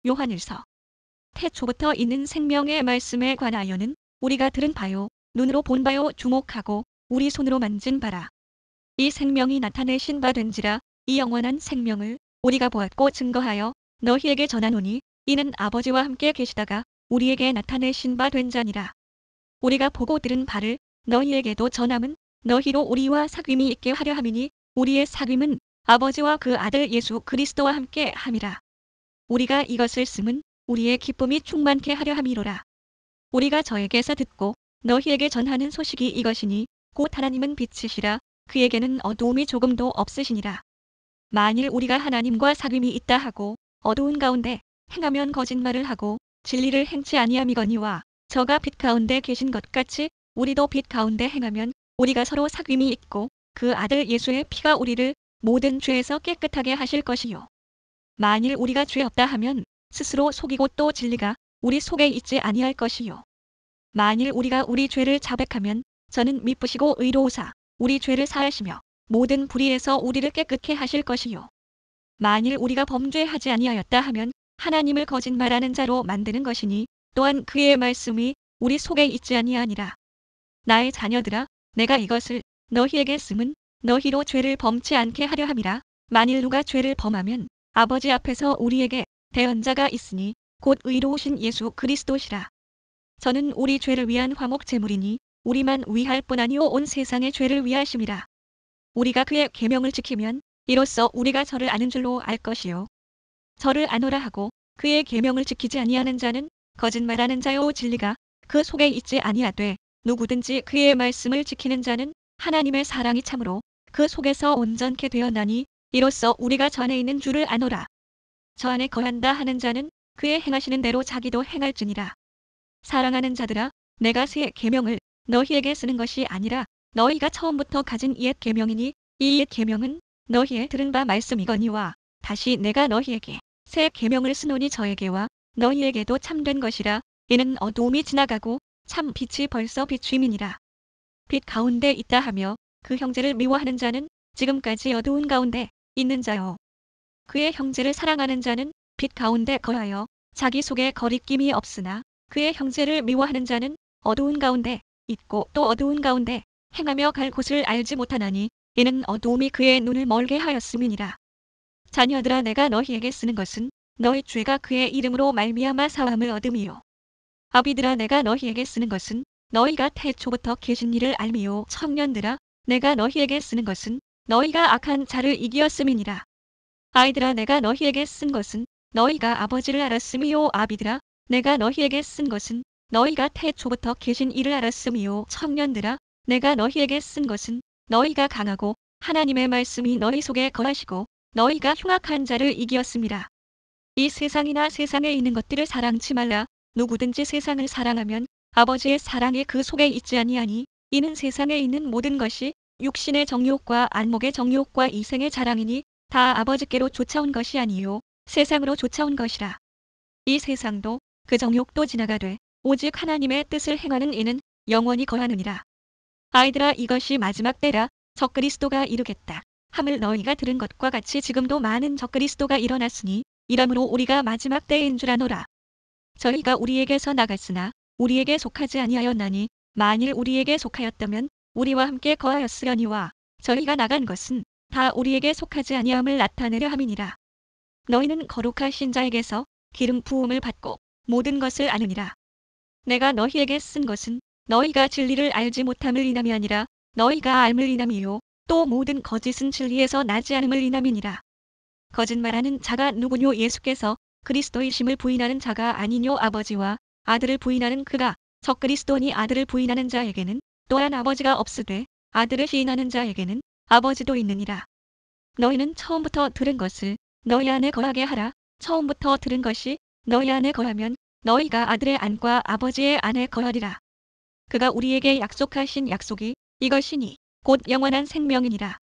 요한일서. 태초부터 있는 생명의 말씀에 관하여는 우리가 들은 바요, 눈으로 본 바요, 주목하고 우리 손으로 만진 바라. 이 생명이 나타내신 바 된지라. 이 영원한 생명을 우리가 보았고 증거하여 너희에게 전하노니 이는 아버지와 함께 계시다가 우리에게 나타내신 바 된 자니라. 우리가 보고 들은 바를 너희에게도 전함은 너희로 우리와 사귐이 있게 하려 함이니 우리의 사귐은 아버지와 그 아들 예수 그리스도와 함께 함이라. 우리가 이것을 쓰면 우리의 기쁨이 충만케 하려 함이로라. 우리가 저에게서 듣고 너희에게 전하는 소식이 이것이니 곧 하나님은 빛이시라. 그에게는 어두움이 조금도 없으시니라. 만일 우리가 하나님과 사귐이 있다 하고 어두운 가운데 행하면 거짓말을 하고 진리를 행치 아니함이거니와 저가 빛 가운데 계신 것 같이 우리도 빛 가운데 행하면 우리가 서로 사귐이 있고 그 아들 예수의 피가 우리를 모든 죄에서 깨끗하게 하실 것이요. 만일 우리가 죄 없다 하면 스스로 속이고 또 진리가 우리 속에 있지 아니할 것이요. 만일 우리가 우리 죄를 자백하면 저는 미쁘시고 의로우사 우리 죄를 사하시며 모든 불의에서 우리를 깨끗게 하실 것이요. 만일 우리가 범죄하지 아니하였다 하면 하나님을 거짓말하는 자로 만드는 것이니 또한 그의 말씀이 우리 속에 있지 아니하니라. 나의 자녀들아, 내가 이것을 너희에게 쓰면 너희로 죄를 범치 않게 하려 함이라. 만일 누가 죄를 범하면 아버지 앞에서 우리에게 대언자가 있으니 곧 의로우신 예수 그리스도시라. 저는 우리 죄를 위한 화목 제물이니 우리만 위할 뿐 아니오 온 세상의 죄를 위하심이라. 우리가 그의 계명을 지키면 이로써 우리가 저를 아는 줄로 알 것이요. 저를 아노라 하고 그의 계명을 지키지 아니하는 자는 거짓말하는 자요 진리가 그 속에 있지 아니하되 누구든지 그의 말씀을 지키는 자는 하나님의 사랑이 참으로 그 속에서 온전케 되었나니 이로써 우리가 저 안에 있는 줄을 아노라. 저 안에 거한다 하는 자는 그의 행하시는 대로 자기도 행할지니라. 사랑하는 자들아, 내가 새 계명을 너희에게 쓰는 것이 아니라 너희가 처음부터 가진 옛 계명이니 이 옛 계명은 너희의 들은 바 말씀이거니와 다시 내가 너희에게 새 계명을 쓰노니 저에게와 너희에게도 참된 것이라. 이는 어두움이 지나가고 참 빛이 벌써 비추임이니라. 빛 가운데 있다 하며 그 형제를 미워하는 자는 지금까지 어두운 가운데 있는 자요. 그의 형제를 사랑하는 자는 빛 가운데 거하여 자기 속에 거리낌이 없으나 그의 형제를 미워하는 자는 어두운 가운데 있고 또 어두운 가운데 행하며 갈 곳을 알지 못하나니 이는 어두움이 그의 눈을 멀게 하였음이니라. 자녀들아, 내가 너희에게 쓰는 것은 너희 죄가 그의 이름으로 말미암아 사함을 얻음이요. 아비들아, 내가 너희에게 쓰는 것은 너희가 태초부터 계신 이를 알미요. 청년들아, 내가 너희에게 쓰는 것은 너희가 악한 자를 이기었음이니라. 아이들아, 내가 너희에게 쓴 것은 너희가 아버지를 알았음이요. 아비들아, 내가 너희에게 쓴 것은 너희가 태초부터 계신 이를 알았음이요. 청년들아, 내가 너희에게 쓴 것은 너희가 강하고 하나님의 말씀이 너희 속에 거하시고 너희가 흉악한 자를 이기었음이라. 이 세상이나 세상에 있는 것들을 사랑치 말라. 누구든지 세상을 사랑하면 아버지의 사랑이 그 속에 있지 아니하니 이는 세상에 있는 모든 것이 육신의 정욕과 안목의 정욕과 이생의 자랑이니 다 아버지께로 쫓아온 것이 아니요 세상으로 쫓아온 것이라. 이 세상도 그 정욕도 지나가되 오직 하나님의 뜻을 행하는 이는 영원히 거하느니라. 아이들아, 이것이 마지막 때라. 적그리스도가 이르겠다 함을 너희가 들은 것과 같이 지금도 많은 적그리스도가 일어났으니 이러므로 우리가 마지막 때인 줄 아노라. 저희가 우리에게서 나갔으나 우리에게 속하지 아니하였나니 만일 우리에게 속하였다면 우리와 함께 거하였으려니와 저희가 나간 것은 다 우리에게 속하지 아니함을 나타내려 함이니라. 너희는 거룩하신 자에게서 기름 부음을 받고 모든 것을 아느니라. 내가 너희에게 쓴 것은 너희가 진리를 알지 못함을 인함이 아니라 너희가 알을 인함이요 또 모든 거짓은 진리에서 나지 않음을 인함이니라. 거짓말하는 자가 누구뇨? 예수께서 그리스도이심을 부인하는 자가 아니뇨? 아버지와 아들을 부인하는 그가 적그리스도니 아들을 부인하는 자에게는 또한 아버지가 없으되 아들을 시인하는 자에게는 아버지도 있느니라. 너희는 처음부터 들은 것을 너희 안에 거하게 하라. 처음부터 들은 것이 너희 안에 거하면 너희가 아들의 안과 아버지의 안에 거하리라. 그가 우리에게 약속하신 약속이 이것이니 곧 영원한 생명이니라.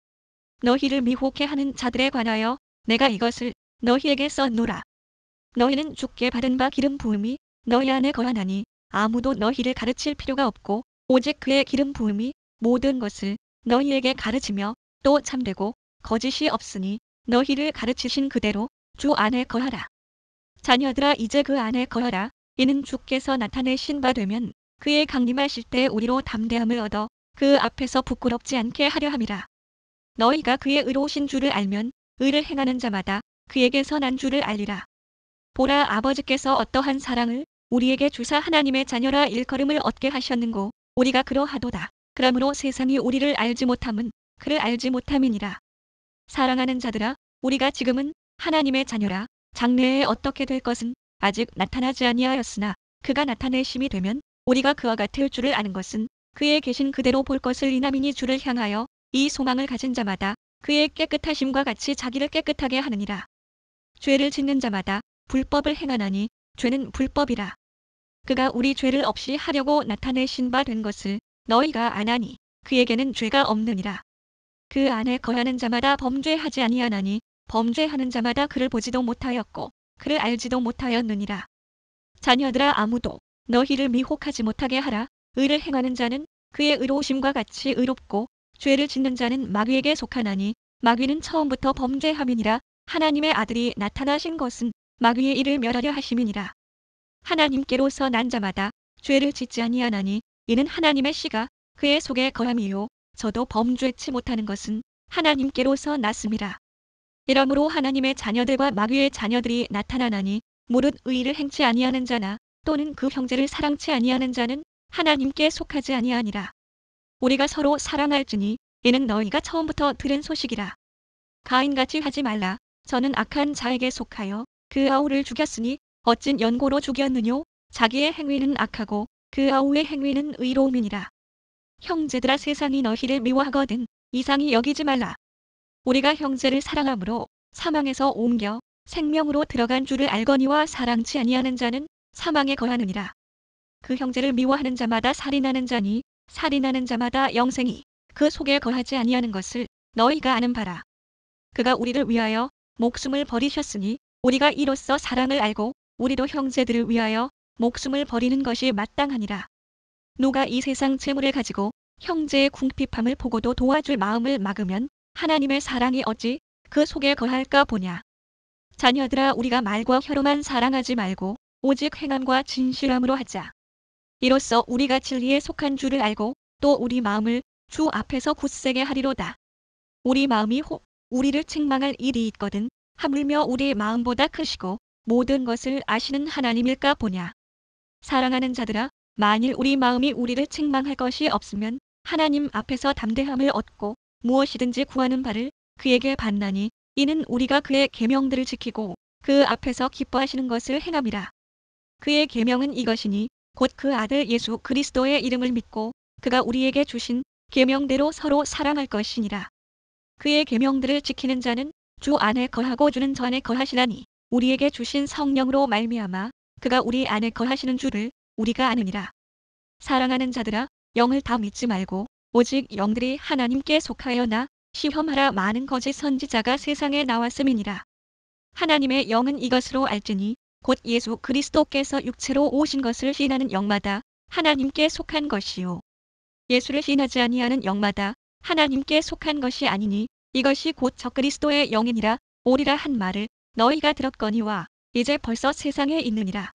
너희를 미혹해 하는 자들에 관하여 내가 이것을 너희에게 써노라. 너희는 주께 받은 바 기름 부음이 너희 안에 거하나니 아무도 너희를 가르칠 필요가 없고 오직 그의 기름 부음이 모든 것을 너희에게 가르치며 또 참되고 거짓이 없으니 너희를 가르치신 그대로 주 안에 거하라. 자녀들아 이제 그 안에 거하라. 이는 주께서 나타내신 바 되면 그의 강림하실 때 우리로 담대함을 얻어 그 앞에서 부끄럽지 않게 하려 함이라. 너희가 그의 의로우신 줄을 알면 의를 행하는 자마다 그에게서 난 줄을 알리라. 보라, 아버지께서 어떠한 사랑을 우리에게 주사 하나님의 자녀라 일컬음을 얻게 하셨는고 우리가 그러하도다. 그러므로 세상이 우리를 알지 못함은 그를 알지 못함이니라. 사랑하는 자들아, 우리가 지금은 하나님의 자녀라. 장래에 어떻게 될 것은 아직 나타나지 아니하였으나 그가 나타내심이 되면 우리가 그와 같을 줄을 아는 것은 그의 계신 그대로 볼 것을 이남이니 주를 향하여 이 소망을 가진 자마다 그의 깨끗하심과 같이 자기를 깨끗하게 하느니라. 죄를 짓는 자마다 불법을 행하나니 죄는 불법이라. 그가 우리 죄를 없이 하려고 나타내신 바 된 것을 너희가 아나니 그에게는 죄가 없느니라. 그 안에 거하는 자마다 범죄하지 아니하나니 범죄하는 자마다 그를 보지도 못하였고 그를 알지도 못하였느니라. 자녀들아, 아무도 너희를 미혹하지 못하게 하라. 의를 행하는 자는 그의 의로우심과 같이 의롭고 죄를 짓는 자는 마귀에게 속하나니 마귀는 처음부터 범죄함이니라. 하나님의 아들이 나타나신 것은 마귀의 일을 멸하려 하심이니라. 하나님께로서 난 자마다 죄를 짓지 아니하나니 이는 하나님의 씨가 그의 속에 거함이요 저도 범죄치 못하는 것은 하나님께로서 났음이라. 이러므로 하나님의 자녀들과 마귀의 자녀들이 나타나나니 무릇 의를 행치 아니하는 자나 또는 그 형제를 사랑치 아니하는 자는 하나님께 속하지 아니하니라. 우리가 서로 사랑할지니 이는 너희가 처음부터 들은 소식이라. 가인같이 하지 말라. 저는 악한 자에게 속하여 그 아우를 죽였으니 어찐 연고로 죽였느뇨. 자기의 행위는 악하고 그 아우의 행위는 의로움이니라. 형제들아, 세상이 너희를 미워하거든 이상히 여기지 말라. 우리가 형제를 사랑함으로 사망에서 옮겨 생명으로 들어간 줄을 알거니와 사랑치 아니하는 자는 사망에 거하느니라. 그 형제를 미워하는 자마다 살인하는 자니 살인하는 자마다 영생이 그 속에 거하지 아니하는 것을 너희가 아는 바라. 그가 우리를 위하여 목숨을 버리셨으니 우리가 이로써 사랑을 알고 우리도 형제들을 위하여 목숨을 버리는 것이 마땅하니라. 누가 이 세상 재물을 가지고 형제의 궁핍함을 보고도 도와줄 마음을 막으면 하나님의 사랑이 어찌 그 속에 거할까 보냐. 자녀들아, 우리가 말과 혀로만 사랑하지 말고 오직 행함과 진실함으로 하자. 이로써 우리가 진리에 속한 줄을 알고 또 우리 마음을 주 앞에서 굳세게 하리로다. 우리 마음이 혹 우리를 책망할 일이 있거든 하물며 우리 마음보다 크시고 모든 것을 아시는 하나님일까 보냐. 사랑하는 자들아, 만일 우리 마음이 우리를 책망할 것이 없으면 하나님 앞에서 담대함을 얻고 무엇이든지 구하는 바를 그에게 받나니 이는 우리가 그의 계명들을 지키고 그 앞에서 기뻐하시는 것을 행함이라. 그의 계명은 이것이니 곧 그 아들 예수 그리스도의 이름을 믿고 그가 우리에게 주신 계명대로 서로 사랑할 것이니라. 그의 계명들을 지키는 자는 주 안에 거하고 주는 저 안에 거하시나니 우리에게 주신 성령으로 말미암아 그가 우리 안에 거하시는 줄을 우리가 아느니라. 사랑하는 자들아, 영을 다 믿지 말고 오직 영들이 하나님께 속하여나 시험하라. 많은 거짓 선지자가 세상에 나왔음이니라. 하나님의 영은 이것으로 알지니 곧 예수 그리스도께서 육체로 오신 것을 시인하는 영마다 하나님께 속한 것이요 예수를 시인하지 아니하는 영마다 하나님께 속한 것이 아니니 이것이 곧 적그리스도의 영이니라. 오리라 한 말을 너희가 들었거니와 이제 벌써 세상에 있느니라.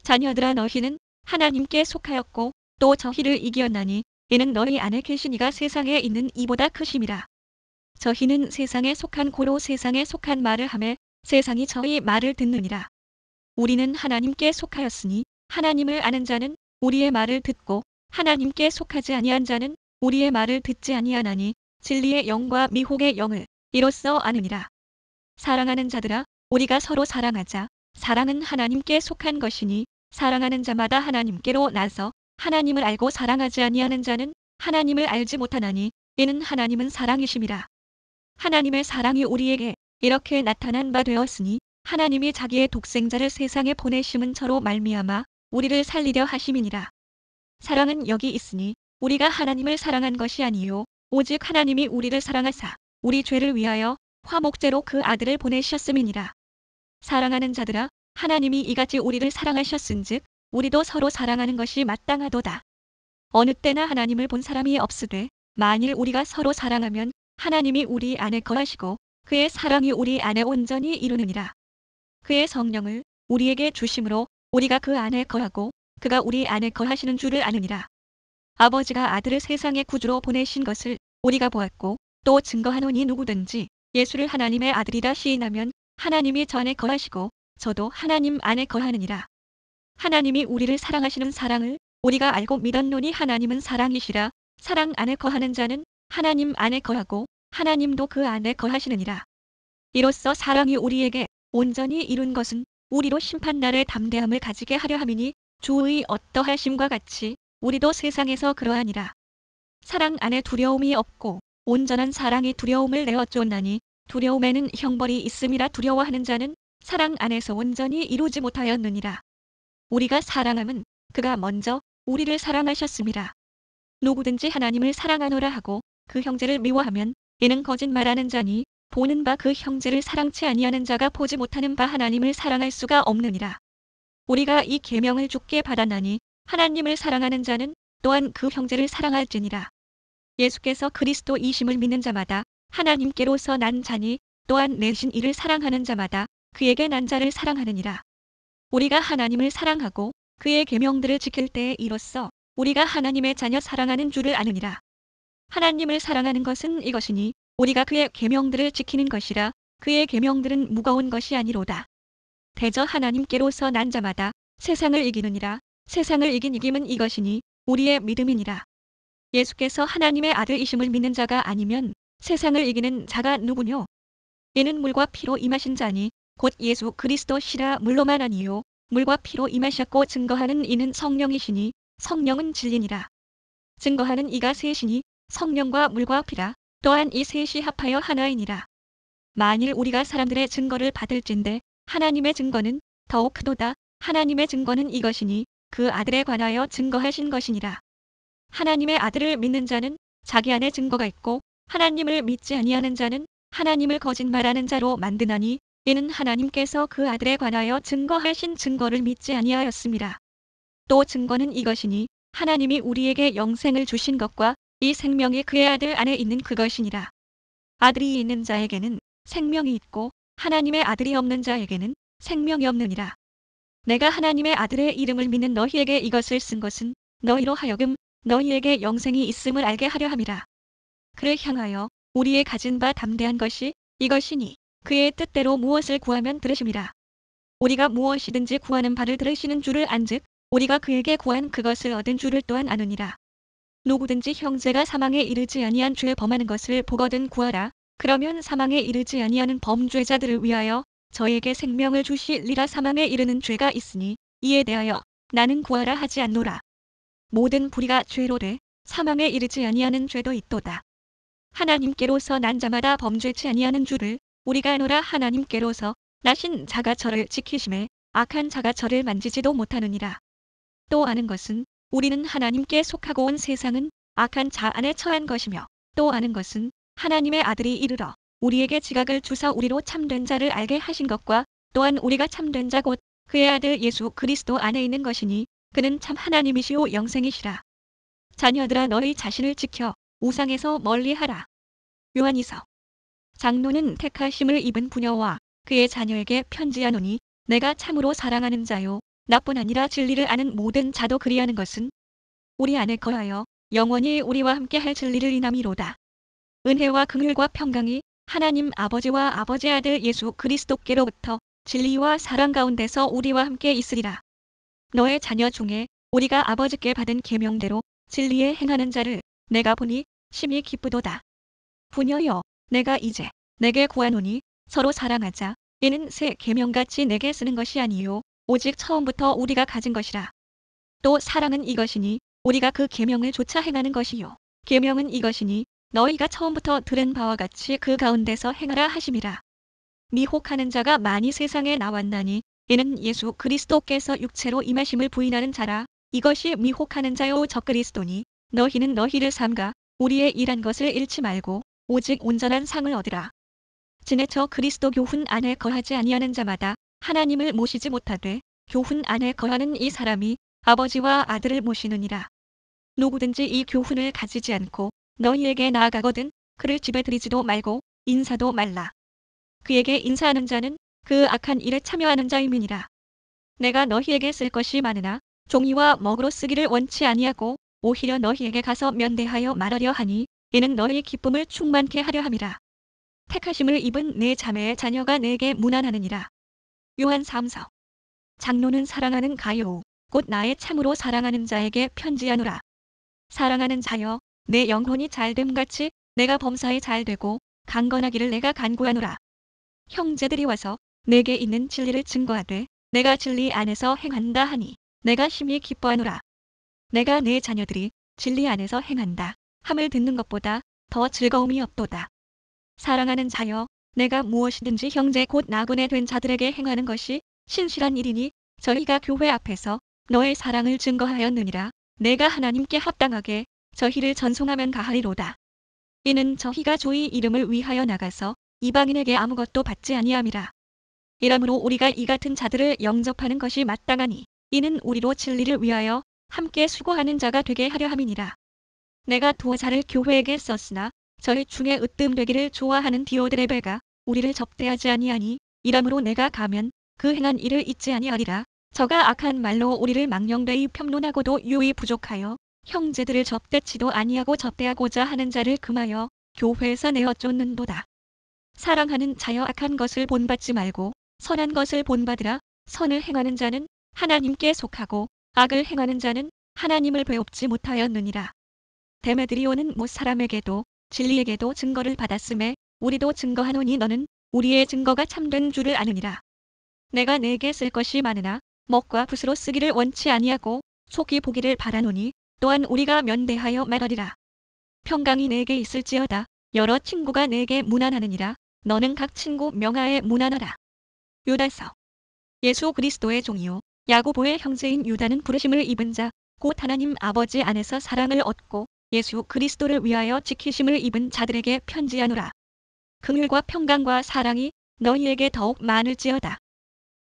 자녀들아, 너희는 하나님께 속하였고 또 저희를 이기었나니 이는 너희 안에 계신 이가 세상에 있는 이보다 크심이라. 저희는 세상에 속한 고로 세상에 속한 말을 하매 세상이 저희 말을 듣느니라. 우리는 하나님께 속하였으니 하나님을 아는 자는 우리의 말을 듣고 하나님께 속하지 아니한 자는 우리의 말을 듣지 아니하나니 진리의 영과 미혹의 영을 이로써 아느니라. 사랑하는 자들아, 우리가 서로 사랑하자. 사랑은 하나님께 속한 것이니 사랑하는 자마다 하나님께로 나서 하나님을 알고 사랑하지 아니하는 자는 하나님을 알지 못하나니 이는 하나님은 사랑이심이라. 하나님의 사랑이 우리에게 이렇게 나타난 바 되었으니 하나님이 자기의 독생자를 세상에 보내심은 저로 말미암아 우리를 살리려 하심이니라. 사랑은 여기 있으니 우리가 하나님을 사랑한 것이 아니요 오직 하나님이 우리를 사랑하사 우리 죄를 위하여 화목제로 그 아들을 보내셨음이니라. 사랑하는 자들아, 하나님이 이같이 우리를 사랑하셨은즉 우리도 서로 사랑하는 것이 마땅하도다. 어느 때나 하나님을 본 사람이 없으되 만일 우리가 서로 사랑하면 하나님이 우리 안에 거하시고 그의 사랑이 우리 안에 온전히 이루느니라. 그의 성령을 우리에게 주심으로 우리가 그 안에 거하고 그가 우리 안에 거하시는 줄을 아느니라. 아버지가 아들을 세상의 구주로 보내신 것을 우리가 보았고 또 증거하노니 누구든지 예수를 하나님의 아들이라 시인하면 하나님이 저 안에 거하시고 저도 하나님 안에 거하느니라. 하나님이 우리를 사랑하시는 사랑을 우리가 알고 믿었노니 하나님은 사랑이시라. 사랑 안에 거하는 자는 하나님 안에 거하고 하나님도 그 안에 거하시느니라. 이로써 사랑이 우리에게 온전히 이룬 것은 우리로 심판날의 담대함을 가지게 하려 함이니 주의 어떠하심과 같이 우리도 세상에서 그러하니라. 사랑 안에 두려움이 없고 온전한 사랑이 두려움을 내어 쫓나니 두려움에는 형벌이 있음이라. 두려워하는 자는 사랑 안에서 온전히 이루지 못하였느니라. 우리가 사랑함은 그가 먼저 우리를 사랑하셨음이라. 누구든지 하나님을 사랑하노라 하고 그 형제를 미워하면 이는 거짓말하는 자니 보는 바 그 형제를 사랑치 아니하는 자가 보지 못하는 바 하나님을 사랑할 수가 없느니라. 우리가 이 계명을 주께 받았나니 하나님을 사랑하는 자는 또한 그 형제를 사랑할지니라. 예수께서 그리스도이심을 믿는 자마다 하나님께로서 난 자니 또한 내신 이를 사랑하는 자마다 그에게 난 자를 사랑하느니라. 우리가 하나님을 사랑하고 그의 계명들을 지킬 때에 이로써 우리가 하나님의 자녀 사랑하는 줄을 아느니라. 하나님을 사랑하는 것은 이것이니 우리가 그의 계명들을 지키는 것이라. 그의 계명들은 무거운 것이 아니로다. 대저 하나님께로서 난 자마다 세상을 이기느니라. 세상을 이긴 이김은 이것이니 우리의 믿음이니라. 예수께서 하나님의 아들이심을 믿는 자가 아니면 세상을 이기는 자가 누구뇨? 이는 물과 피로 임하신 자니 곧 예수 그리스도시라. 물로만 아니요 물과 피로 임하셨고 증거하는 이는 성령이시니 성령은 진리니라. 증거하는 이가 셋이니 성령과 물과 피라. 또한 이 셋이 합하여 하나이니라. 만일 우리가 사람들의 증거를 받을진대 하나님의 증거는 더욱 크도다. 하나님의 증거는 이것이니 그 아들에 관하여 증거하신 것이니라. 하나님의 아들을 믿는 자는 자기 안에 증거가 있고 하나님을 믿지 아니하는 자는 하나님을 거짓말하는 자로 만드나니 이는 하나님께서 그 아들에 관하여 증거하신 증거를 믿지 아니하였습니다. 또 증거는 이것이니 하나님이 우리에게 영생을 주신 것과 이 생명이 그의 아들 안에 있는 그것이니라. 아들이 있는 자에게는 생명이 있고 하나님의 아들이 없는 자에게는 생명이 없느니라. 내가 하나님의 아들의 이름을 믿는 너희에게 이것을 쓴 것은 너희로 하여금 너희에게 영생이 있음을 알게 하려 함이라. 그를 향하여 우리의 가진 바 담대한 것이 이것이니 그의 뜻대로 무엇을 구하면 들으심이라. 우리가 무엇이든지 구하는 바를 들으시는 줄을 안즉 우리가 그에게 구한 그것을 얻은 줄을 또한 아느니라. 누구든지 형제가 사망에 이르지 아니한 죄 범하는 것을 보거든 구하라. 그러면 사망에 이르지 아니하는 범죄자들을 위하여 저에게 생명을 주시리라. 사망에 이르는 죄가 있으니 이에 대하여 나는 구하라 하지 않노라. 모든 불의가 죄로 돼 사망에 이르지 아니하는 죄도 있도다. 하나님께로서 난 자마다 범죄치 아니하는 줄을 우리가 아노라. 하나님께로서 나신 자가 저를 지키심에 악한 자가 저를 만지지도 못하느니라. 또 아는 것은 우리는 하나님께 속하고 온 세상은 악한 자 안에 처한 것이며 또 아는 것은 하나님의 아들이 이르러 우리에게 지각을 주사 우리로 참된 자를 알게 하신 것과 또한 우리가 참된 자 곧 그의 아들 예수 그리스도 안에 있는 것이니 그는 참 하나님이시오 영생이시라. 자녀들아 너희 자신을 지켜 우상에서 멀리하라. 요한이서. 장로는 택하심을 입은 부녀와 그의 자녀에게 편지하노니 내가 참으로 사랑하는 자요 나뿐 아니라 진리를 아는 모든 자도 그리하는 것은 우리 안에 거하여 영원히 우리와 함께 할 진리를 인함이로다. 은혜와 긍휼과 평강이 하나님 아버지와 아버지 아들 예수 그리스도께로부터 진리와 사랑 가운데서 우리와 함께 있으리라. 너의 자녀 중에 우리가 아버지께 받은 계명대로 진리에 행하는 자를 내가 보니 심히 기쁘도다. 부녀여 내가 이제 내게 구하노니 서로 사랑하자. 이는 새 계명같이 내게 쓰는 것이 아니요 오직 처음부터 우리가 가진 것이라. 또 사랑은 이것이니 우리가 그 계명을 조차 행하는 것이요 계명은 이것이니 너희가 처음부터 들은 바와 같이 그 가운데서 행하라 하심이라. 미혹하는 자가 많이 세상에 나왔나니 이는 예수 그리스도께서 육체로 임하심을 부인하는 자라. 이것이 미혹하는 자요 적그리스도니 너희는 너희를 삼가 우리의 일한 것을 잃지 말고 오직 온전한 상을 얻으라. 지내쳐 그리스도 교훈 안에 거하지 아니하는 자마다 하나님을 모시지 못하되 교훈 안에 거하는 이 사람이 아버지와 아들을 모시느니라. 누구든지 이 교훈을 가지지 않고 너희에게 나아가거든 그를 집에 들이지도 말고 인사도 말라. 그에게 인사하는 자는 그 악한 일에 참여하는 자임이니라. 내가 너희에게 쓸 것이 많으나 종이와 먹으로 쓰기를 원치 아니하고 오히려 너희에게 가서 면대하여 말하려 하니 이는 너희 기쁨을 충만케 하려 함이라. 택하심을 입은 내 자매의 자녀가 내게 문안하느니라. 요한 3서. 장로는 사랑하는 가요 곧 나의 참으로 사랑하는 자에게 편지하노라. 사랑하는 자여, 내 영혼이 잘됨같이 내가 범사에 잘되고 강건하기를 내가 간구하노라. 형제들이 와서 내게 있는 진리를 증거하되 내가 진리 안에서 행한다 하니 내가 심히 기뻐하노라. 내가 내 자녀들이 진리 안에서 행한다 함을 듣는 것보다 더 즐거움이 없도다. 사랑하는 자여, 내가 무엇이든지 형제 곧 나그네 된 자들에게 행하는 것이 신실한 일이니 저희가 교회 앞에서 너의 사랑을 증거하였느니라. 내가 하나님께 합당하게 저희를 전송하면 가하리로다. 이는 저희가 주의 이름을 위하여 나가서 이방인에게 아무것도 받지 아니함이라. 이러므로 우리가 이 같은 자들을 영접하는 것이 마땅하니 이는 우리로 진리를 위하여 함께 수고하는 자가 되게 하려 함이니라. 내가 두어 자를 교회에게 썼으나 저희 중에 으뜸되기를 좋아하는 디오드레베가 우리를 접대하지 아니하니 이러므로 내가 가면 그 행한 일을 잊지 아니하리라. 저가 악한 말로 우리를 망령되이 평론하고도 유의 부족하여 형제들을 접대치도 아니하고 접대하고자 하는 자를 금하여 교회에서 내어 쫓는도다. 사랑하는 자여, 악한 것을 본받지 말고 선한 것을 본받으라. 선을 행하는 자는 하나님께 속하고 악을 행하는 자는 하나님을 배웁지 못하였느니라. 데메드리오는 못 사람에게도 진리에게도 증거를 받았음에 우리도 증거하노니 너는 우리의 증거가 참된 줄을 아느니라. 내가 내게 쓸 것이 많으나 먹과 붓으로 쓰기를 원치 아니하고 속히 보기를 바라노니 또한 우리가 면대하여 말하리라. 평강이 내게 있을지어다. 여러 친구가 내게 문안하느니라. 너는 각 친구 명하에 문안하라. 유다서. 예수 그리스도의 종이요 야고보의 형제인 유다는 부르심을 입은 자 곧 하나님 아버지 안에서 사랑을 얻고 예수 그리스도를 위하여 지키심을 입은 자들에게 편지하노라. 긍휼과 평강과 사랑이 너희에게 더욱 많을지어다.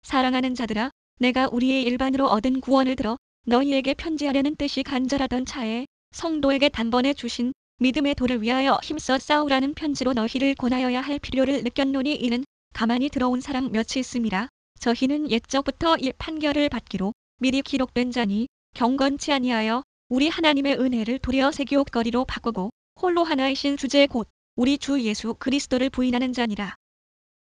사랑하는 자들아, 내가 우리의 일반으로 얻은 구원을 들어 너희에게 편지하려는 뜻이 간절하던 차에 성도에게 단번에 주신 믿음의 도를 위하여 힘써 싸우라는 편지로 너희를 권하여야 할 필요를 느꼈노니 이는 가만히 들어온 사람 몇이 있음이라. 저희는 옛적부터 이 판결을 받기로 미리 기록된 자니 경건치 아니하여 우리 하나님의 은혜를 도리어 세기옥거리로 바꾸고 홀로 하나이신 주제 곧 우리 주 예수 그리스도를 부인하는 자니라.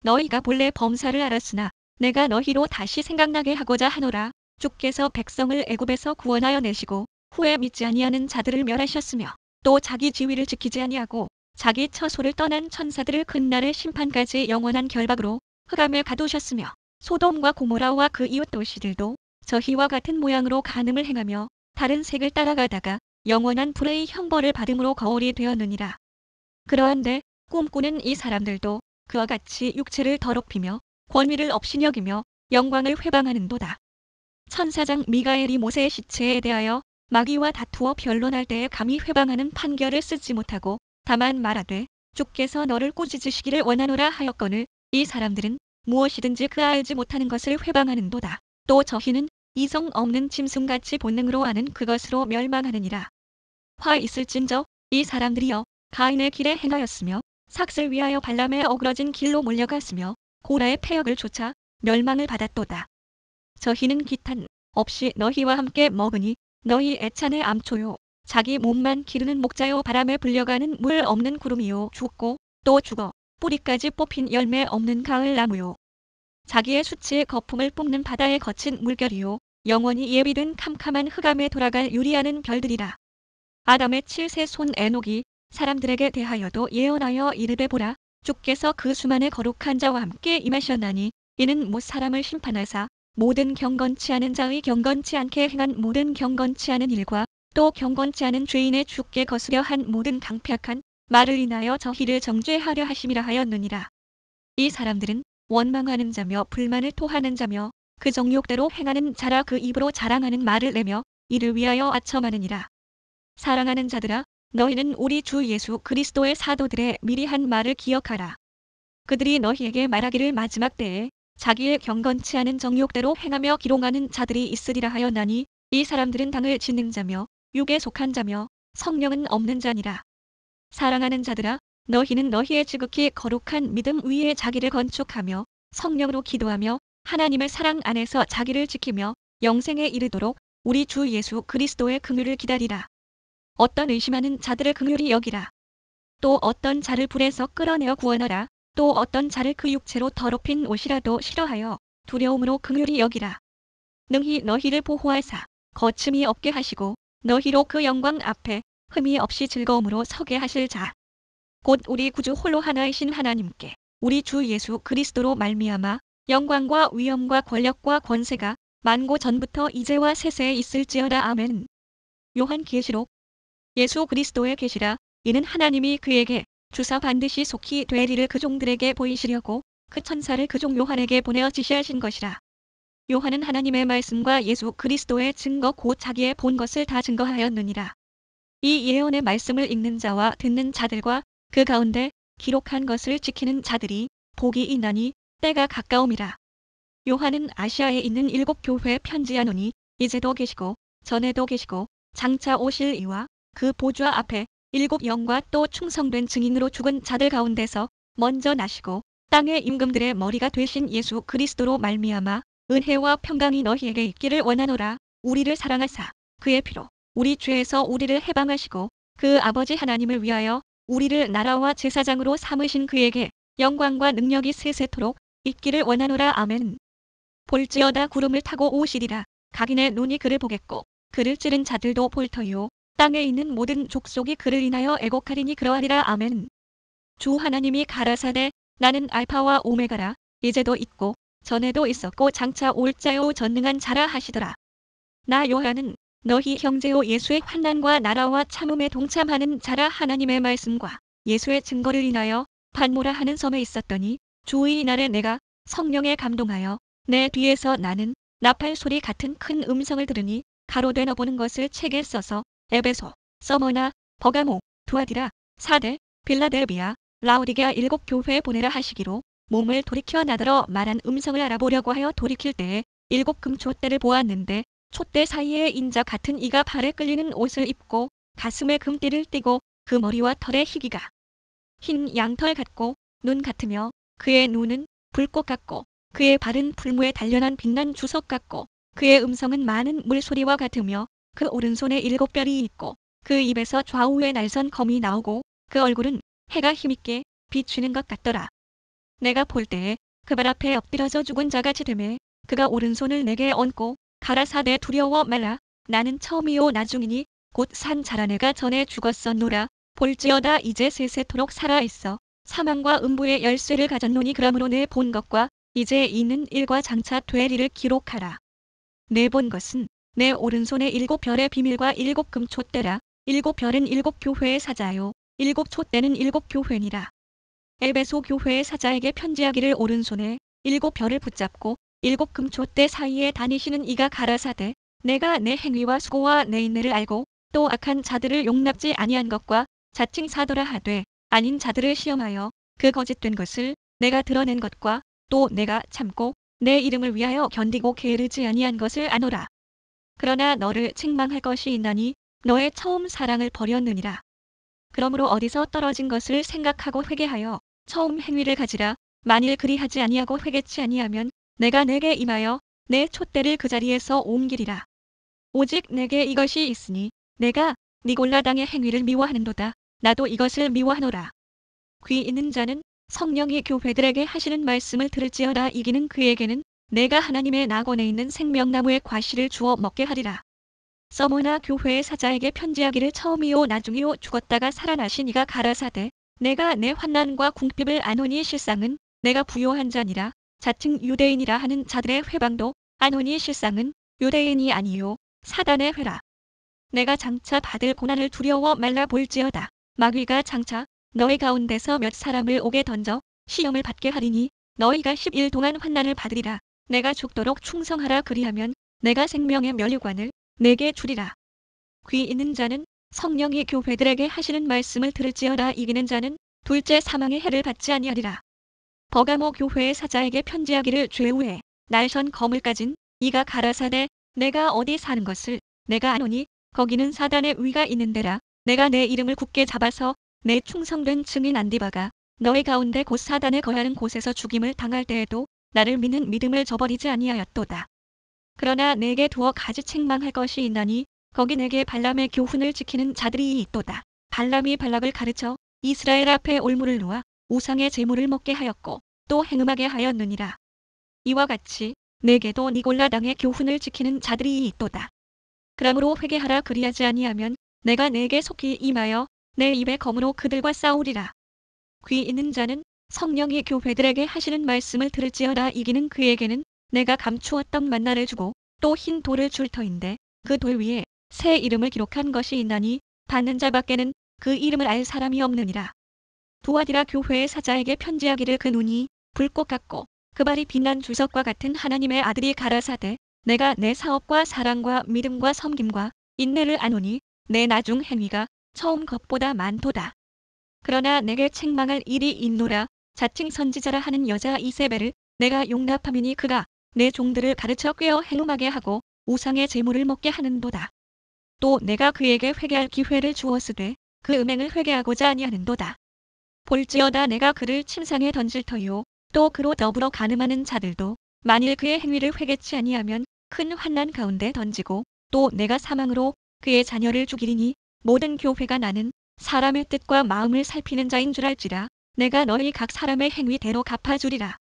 너희가 본래 범사를 알았으나 내가 너희로 다시 생각나게 하고자 하노라. 주께서 백성을 애굽에서 구원하여 내시고 후에 믿지 아니하는 자들을 멸하셨으며 또 자기 지위를 지키지 아니하고 자기 처소를 떠난 천사들을 끝날의 심판까지 영원한 결박으로 흑암에 가두셨으며 소돔과 고모라와 그 이웃 도시들도 저희와 같은 모양으로 간음을 행하며 다른 색을 따라가다가 영원한 불의 형벌을 받음으로 거울이 되었느니라. 그러한데 꿈꾸는 이 사람들도 그와 같이 육체를 더럽히며 권위를 업신여기며 영광을 회방하는도다. 천사장 미가엘이 모세의 시체에 대하여 마귀와 다투어 변론할 때에 감히 회방하는 판결을 쓰지 못하고 다만 말하되 주께서 너를 꾸짖으시기를 원하노라 하였거늘 이 사람들은 무엇이든지 그 알지 못하는 것을 회방하는도다. 또 저희는 이성 없는 짐승같이 본능으로 아는 그것으로 멸망하느니라. 화 있을진저 이 사람들이여 가인의 길에 행하였으며 삭슬 위하여 발람의 어그러진 길로 몰려갔으며 고라의 패역을 쫓아 멸망을 받았도다. 저희는 기탄 없이 너희와 함께 먹으니 너희 애찬의 암초요 자기 몸만 기르는 목자요 바람에 불려가는 물 없는 구름이요 죽고 또 죽어 뿌리까지 뽑힌 열매 없는 가을 나무요 자기의 수치의 거품을 뿜는 바다의 거친 물결이요 영원히 예비된 캄캄한 흑암에 돌아갈 유리하는 별들이라. 아담의 7세 손 에녹이 사람들에게 대하여도 예언하여 이르되 보라 주께서 그 수만의 거룩한 자와 함께 임하셨나니 이는 못 사람을 심판하사 모든 경건치 않은 자의 경건치 않게 행한 모든 경건치 않은 일과 또 경건치 않은 죄인의 죽게 거스려 한 모든 강팍한 말을 인하여 저희를 정죄하려 하심이라 하였느니라. 이 사람들은 원망하는 자며 불만을 토하는 자며 그 정욕대로 행하는 자라 그 입으로 자랑하는 말을 내며 이를 위하여 아첨하느니라. 사랑하는 자들아, 너희는 우리 주 예수 그리스도의 사도들의 미리 한 말을 기억하라. 그들이 너희에게 말하기를 마지막 때에 자기의 경건치 않은 정욕대로 행하며 기롱하는 자들이 있으리라 하였나니 이 사람들은 당을 지는 자며 육에 속한 자며 성령은 없는 자니라. 사랑하는 자들아, 너희는 너희의 지극히 거룩한 믿음 위에 자기를 건축하며 성령으로 기도하며 하나님의 사랑 안에서 자기를 지키며 영생에 이르도록 우리 주 예수 그리스도의 긍휼을 기다리라. 어떤 의심하는 자들을 긍휼히 여기라. 또 어떤 자를 불에서 끌어내어 구원하라. 또 어떤 자를 그 육체로 더럽힌 옷이라도 싫어하여 두려움으로 긍휼히 여기라. 능히 너희를 보호하사 거침이 없게 하시고 너희로 그 영광 앞에 흠이 없이 즐거움으로 서게 하실 자 곧 우리 구주 홀로 하나이신 하나님께 우리 주 예수 그리스도로 말미암아 영광과 위엄과 권력과 권세가 만고 전부터 이제와 세세에 있을지어다. 아멘. 요한계시록. 예수 그리스도의 계시라. 이는 하나님이 그에게 주사 반드시 속히 되리를 그 종들에게 보이시려고 그 천사를 그 종 요한에게 보내어 지시하신 것이라. 요한은 하나님의 말씀과 예수 그리스도의 증거 곧 자기의 본 것을 다 증거하였느니라. 이 예언의 말씀을 읽는 자와 듣는 자들과 그 가운데 기록한 것을 지키는 자들이 복이 있나니 때가 가까움이라. 요한은 아시아에 있는 7 교회에 편지하노니 이제도 계시고 전에도 계시고 장차 오실 이와 그 보좌 앞에 7 영과 또 충성된 증인으로 죽은 자들 가운데서 먼저 나시고 땅의 임금들의 머리가 되신 예수 그리스도로 말미암아 은혜와 평강이 너희에게 있기를 원하노라. 우리를 사랑하사 그의 피로 우리 죄에서 우리를 해방하시고 그 아버지 하나님을 위하여 우리를 나라와 제사장으로 삼으신 그에게 영광과 능력이 세세토록 있기를 원하노라. 아멘. 볼지어다 구름을 타고 오시리라. 각인의 눈이 그를 보겠고 그를 찌른 자들도 볼 터이요 땅에 있는 모든 족속이 그를 인하여 애곡하리니 그러하리라. 아멘. 주 하나님이 가라사대 나는 알파와 오메가라. 이제도 있고 전에도 있었고 장차 올 자요 전능한 자라 하시더라. 나 요한은 너희 형제요 예수의 환난과 나라와 참음에 동참하는 자라. 하나님의 말씀과 예수의 증거를 인하여 반모라 하는 섬에 있었더니 주의 날에 내가 성령에 감동하여 내 뒤에서 나는 나팔 소리 같은 큰 음성을 들으니 가로되 너 보는 것을 책에 써서 에베소, 서머나, 버가모, 두아디라, 사대, 빌라델비아, 라오디게아 7 교회에 보내라 하시기로 몸을 돌이켜 나더러 말한 음성을 알아보려고 하여 돌이킬 때에 7 금촛대를 보았는데 촛대 사이에 인자 같은 이가 발에 끌리는 옷을 입고 가슴에 금띠를 띠고 그 머리와 털에 희기가 흰 양털 같고 눈 같으며 그의 눈은 불꽃 같고 그의 발은 풀무에 단련한 빛난 주석 같고 그의 음성은 많은 물소리와 같으며 그 오른손에 7 뼈리 있고 그 입에서 좌우에 날선 검이 나오고 그 얼굴은 해가 힘있게 비추는 것 같더라. 내가 볼 때에 그 발 앞에 엎드려져 죽은 자같이 되매 그가 오른손을 내게 얹고 가라사대 두려워 말라. 나는 처음이요 나중이니 곧 산 자라내가 전에 죽었었노라. 볼지어다 이제 세세토록 살아있어 사망과 음부의 열쇠를 가졌노니 그러므로 내 본 것과 이제 있는 일과 장차 될 일을 기록하라. 내 본 것은 내 오른손에 7 별의 비밀과 7 금촛대라. 7 별은 7 교회의 사자요 7 촛대는 7 교회니라. 에베소 교회의 사자에게 편지하기를 오른손에 7 별을 붙잡고 7 금촛대 사이에 다니시는 이가 가라사대 내가 내 행위와 수고와 내 인내를 알고 또 악한 자들을 용납지 아니한 것과 자칭 사도라 하되 아닌 자들을 시험하여 그 거짓된 것을 내가 드러낸 것과 또 내가 참고 내 이름을 위하여 견디고 게으르지 아니한 것을 아노라. 그러나 너를 책망할 것이 있나니 너의 처음 사랑을 버렸느니라. 그러므로 어디서 떨어진 것을 생각하고 회개하여 처음 행위를 가지라. 만일 그리하지 아니하고 회개치 아니하면 내가 내게 임하여 내 촛대를 그 자리에서 옮기리라. 오직 내게 이것이 있으니 내가 니골라당의 행위를 미워하는도다. 나도 이것을 미워하노라. 귀 있는 자는 성령이 교회들에게 하시는 말씀을 들을지어다. 이기는 그에게는 내가 하나님의 낙원에 있는 생명나무의 과실을 주어 먹게 하리라. 서머나 교회의 사자에게 편지하기를 처음이요 나중이요 죽었다가 살아나신 이가 가라사대 내가 내 환난과 궁핍을 아노니 실상은 내가 부요한 자니라. 자칭 유대인이라 하는 자들의 회방도 아노니 실상은 유대인이 아니요 사단의 회라. 내가 장차 받을 고난을 두려워 말라. 볼지어다 마귀가 장차 너희 가운데서 몇 사람을 옥에 던져 시험을 받게 하리니 너희가 10일 동안 환난을 받으리라. 내가 죽도록 충성하라. 그리하면 내가 생명의 면류관을 내게 주리라. 귀 있는 자는 성령이 교회들에게 하시는 말씀을 들을지어다. 이기는 자는 둘째 사망의 해를 받지 아니하리라. 버가모 교회의 사자에게 편지하기를 죄후에 날선 검을 가진 이가 가라사대 내가 어디 사는 것을 내가 아노니 거기는 사단의 위가 있는 데라. 내가 내 이름을 굳게 잡아서 내 충성된 증인 안디바가 너희 가운데 곧 사단에 거하는 곳에서 죽임을 당할 때에도 나를 믿는 믿음을 저버리지 아니하였도다. 그러나 내게 두어 가지 책망할 것이 있나니 거기 내게 발람의 교훈을 지키는 자들이 있도다. 발람이 발락을 가르쳐 이스라엘 앞에 올무를 놓아 우상의 제물을 먹게 하였고 또 행음하게 하였느니라. 이와 같이 내게도 니골라 당의 교훈을 지키는 자들이 있도다. 그러므로 회개하라. 그리하지 아니하면 내가 내게 속히 임하여 내 입의 검으로 그들과 싸우리라. 귀 있는 자는 성령이 교회들에게 하시는 말씀을 들을지어다. 이기는 그에게는 내가 감추었던 만나를 주고 또 흰 돌을 줄 터인데 그 돌 위에 새 이름을 기록한 것이 있나니 받는 자밖에는 그 이름을 알 사람이 없느니라. 두아디라 교회의 사자에게 편지하기를 그 눈이 불꽃 같고 그 발이 빛난 주석과 같은 하나님의 아들이 가라사대 내가 내 사업과 사랑과 믿음과 섬김과 인내를 아노니 내 나중 행위가 처음 것보다 많도다. 그러나 내게 책망할 일이 있노라. 자칭 선지자라 하는 여자 이세벨을 내가 용납함이니 그가 내 종들을 가르쳐 꾀어 행음하게 하고 우상의 제물을 먹게 하는도다. 또 내가 그에게 회개할 기회를 주었으되 그 음행을 회개하고자 아니하는도다. 볼지어다 내가 그를 침상에 던질 터이요 또 그로 더불어 간음하는 자들도 만일 그의 행위를 회개치 아니하면 큰 환난 가운데 던지고 또 내가 사망으로 그의 자녀를 죽이리니 모든 교회가 나는 사람의 뜻과 마음을 살피는 자인 줄 알지라. 내가 너희 각 사람의 행위대로 갚아주리라.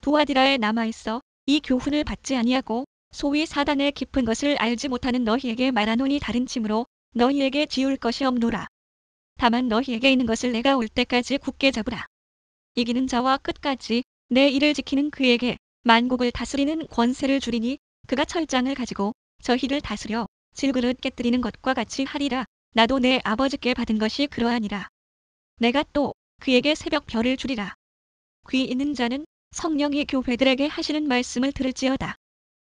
두아디라에 남아있어 이 교훈을 받지 아니하고 소위 사단의 깊은 것을 알지 못하는 너희에게 말하노니 다른 침으로 너희에게 지울 것이 없노라. 다만 너희에게 있는 것을 내가 올 때까지 굳게 잡으라. 이기는 자와 끝까지 내 일을 지키는 그에게 만국을 다스리는 권세를 주리니 그가 철장을 가지고 저희를 다스려 질그릇 깨뜨리는 것과 같이 하리라. 나도 내 아버지께 받은 것이 그러하니라. 내가 또 그에게 새벽 별을 주리라. 귀 있는 자는 성령이 교회들에게 하시는 말씀을 들을지어다.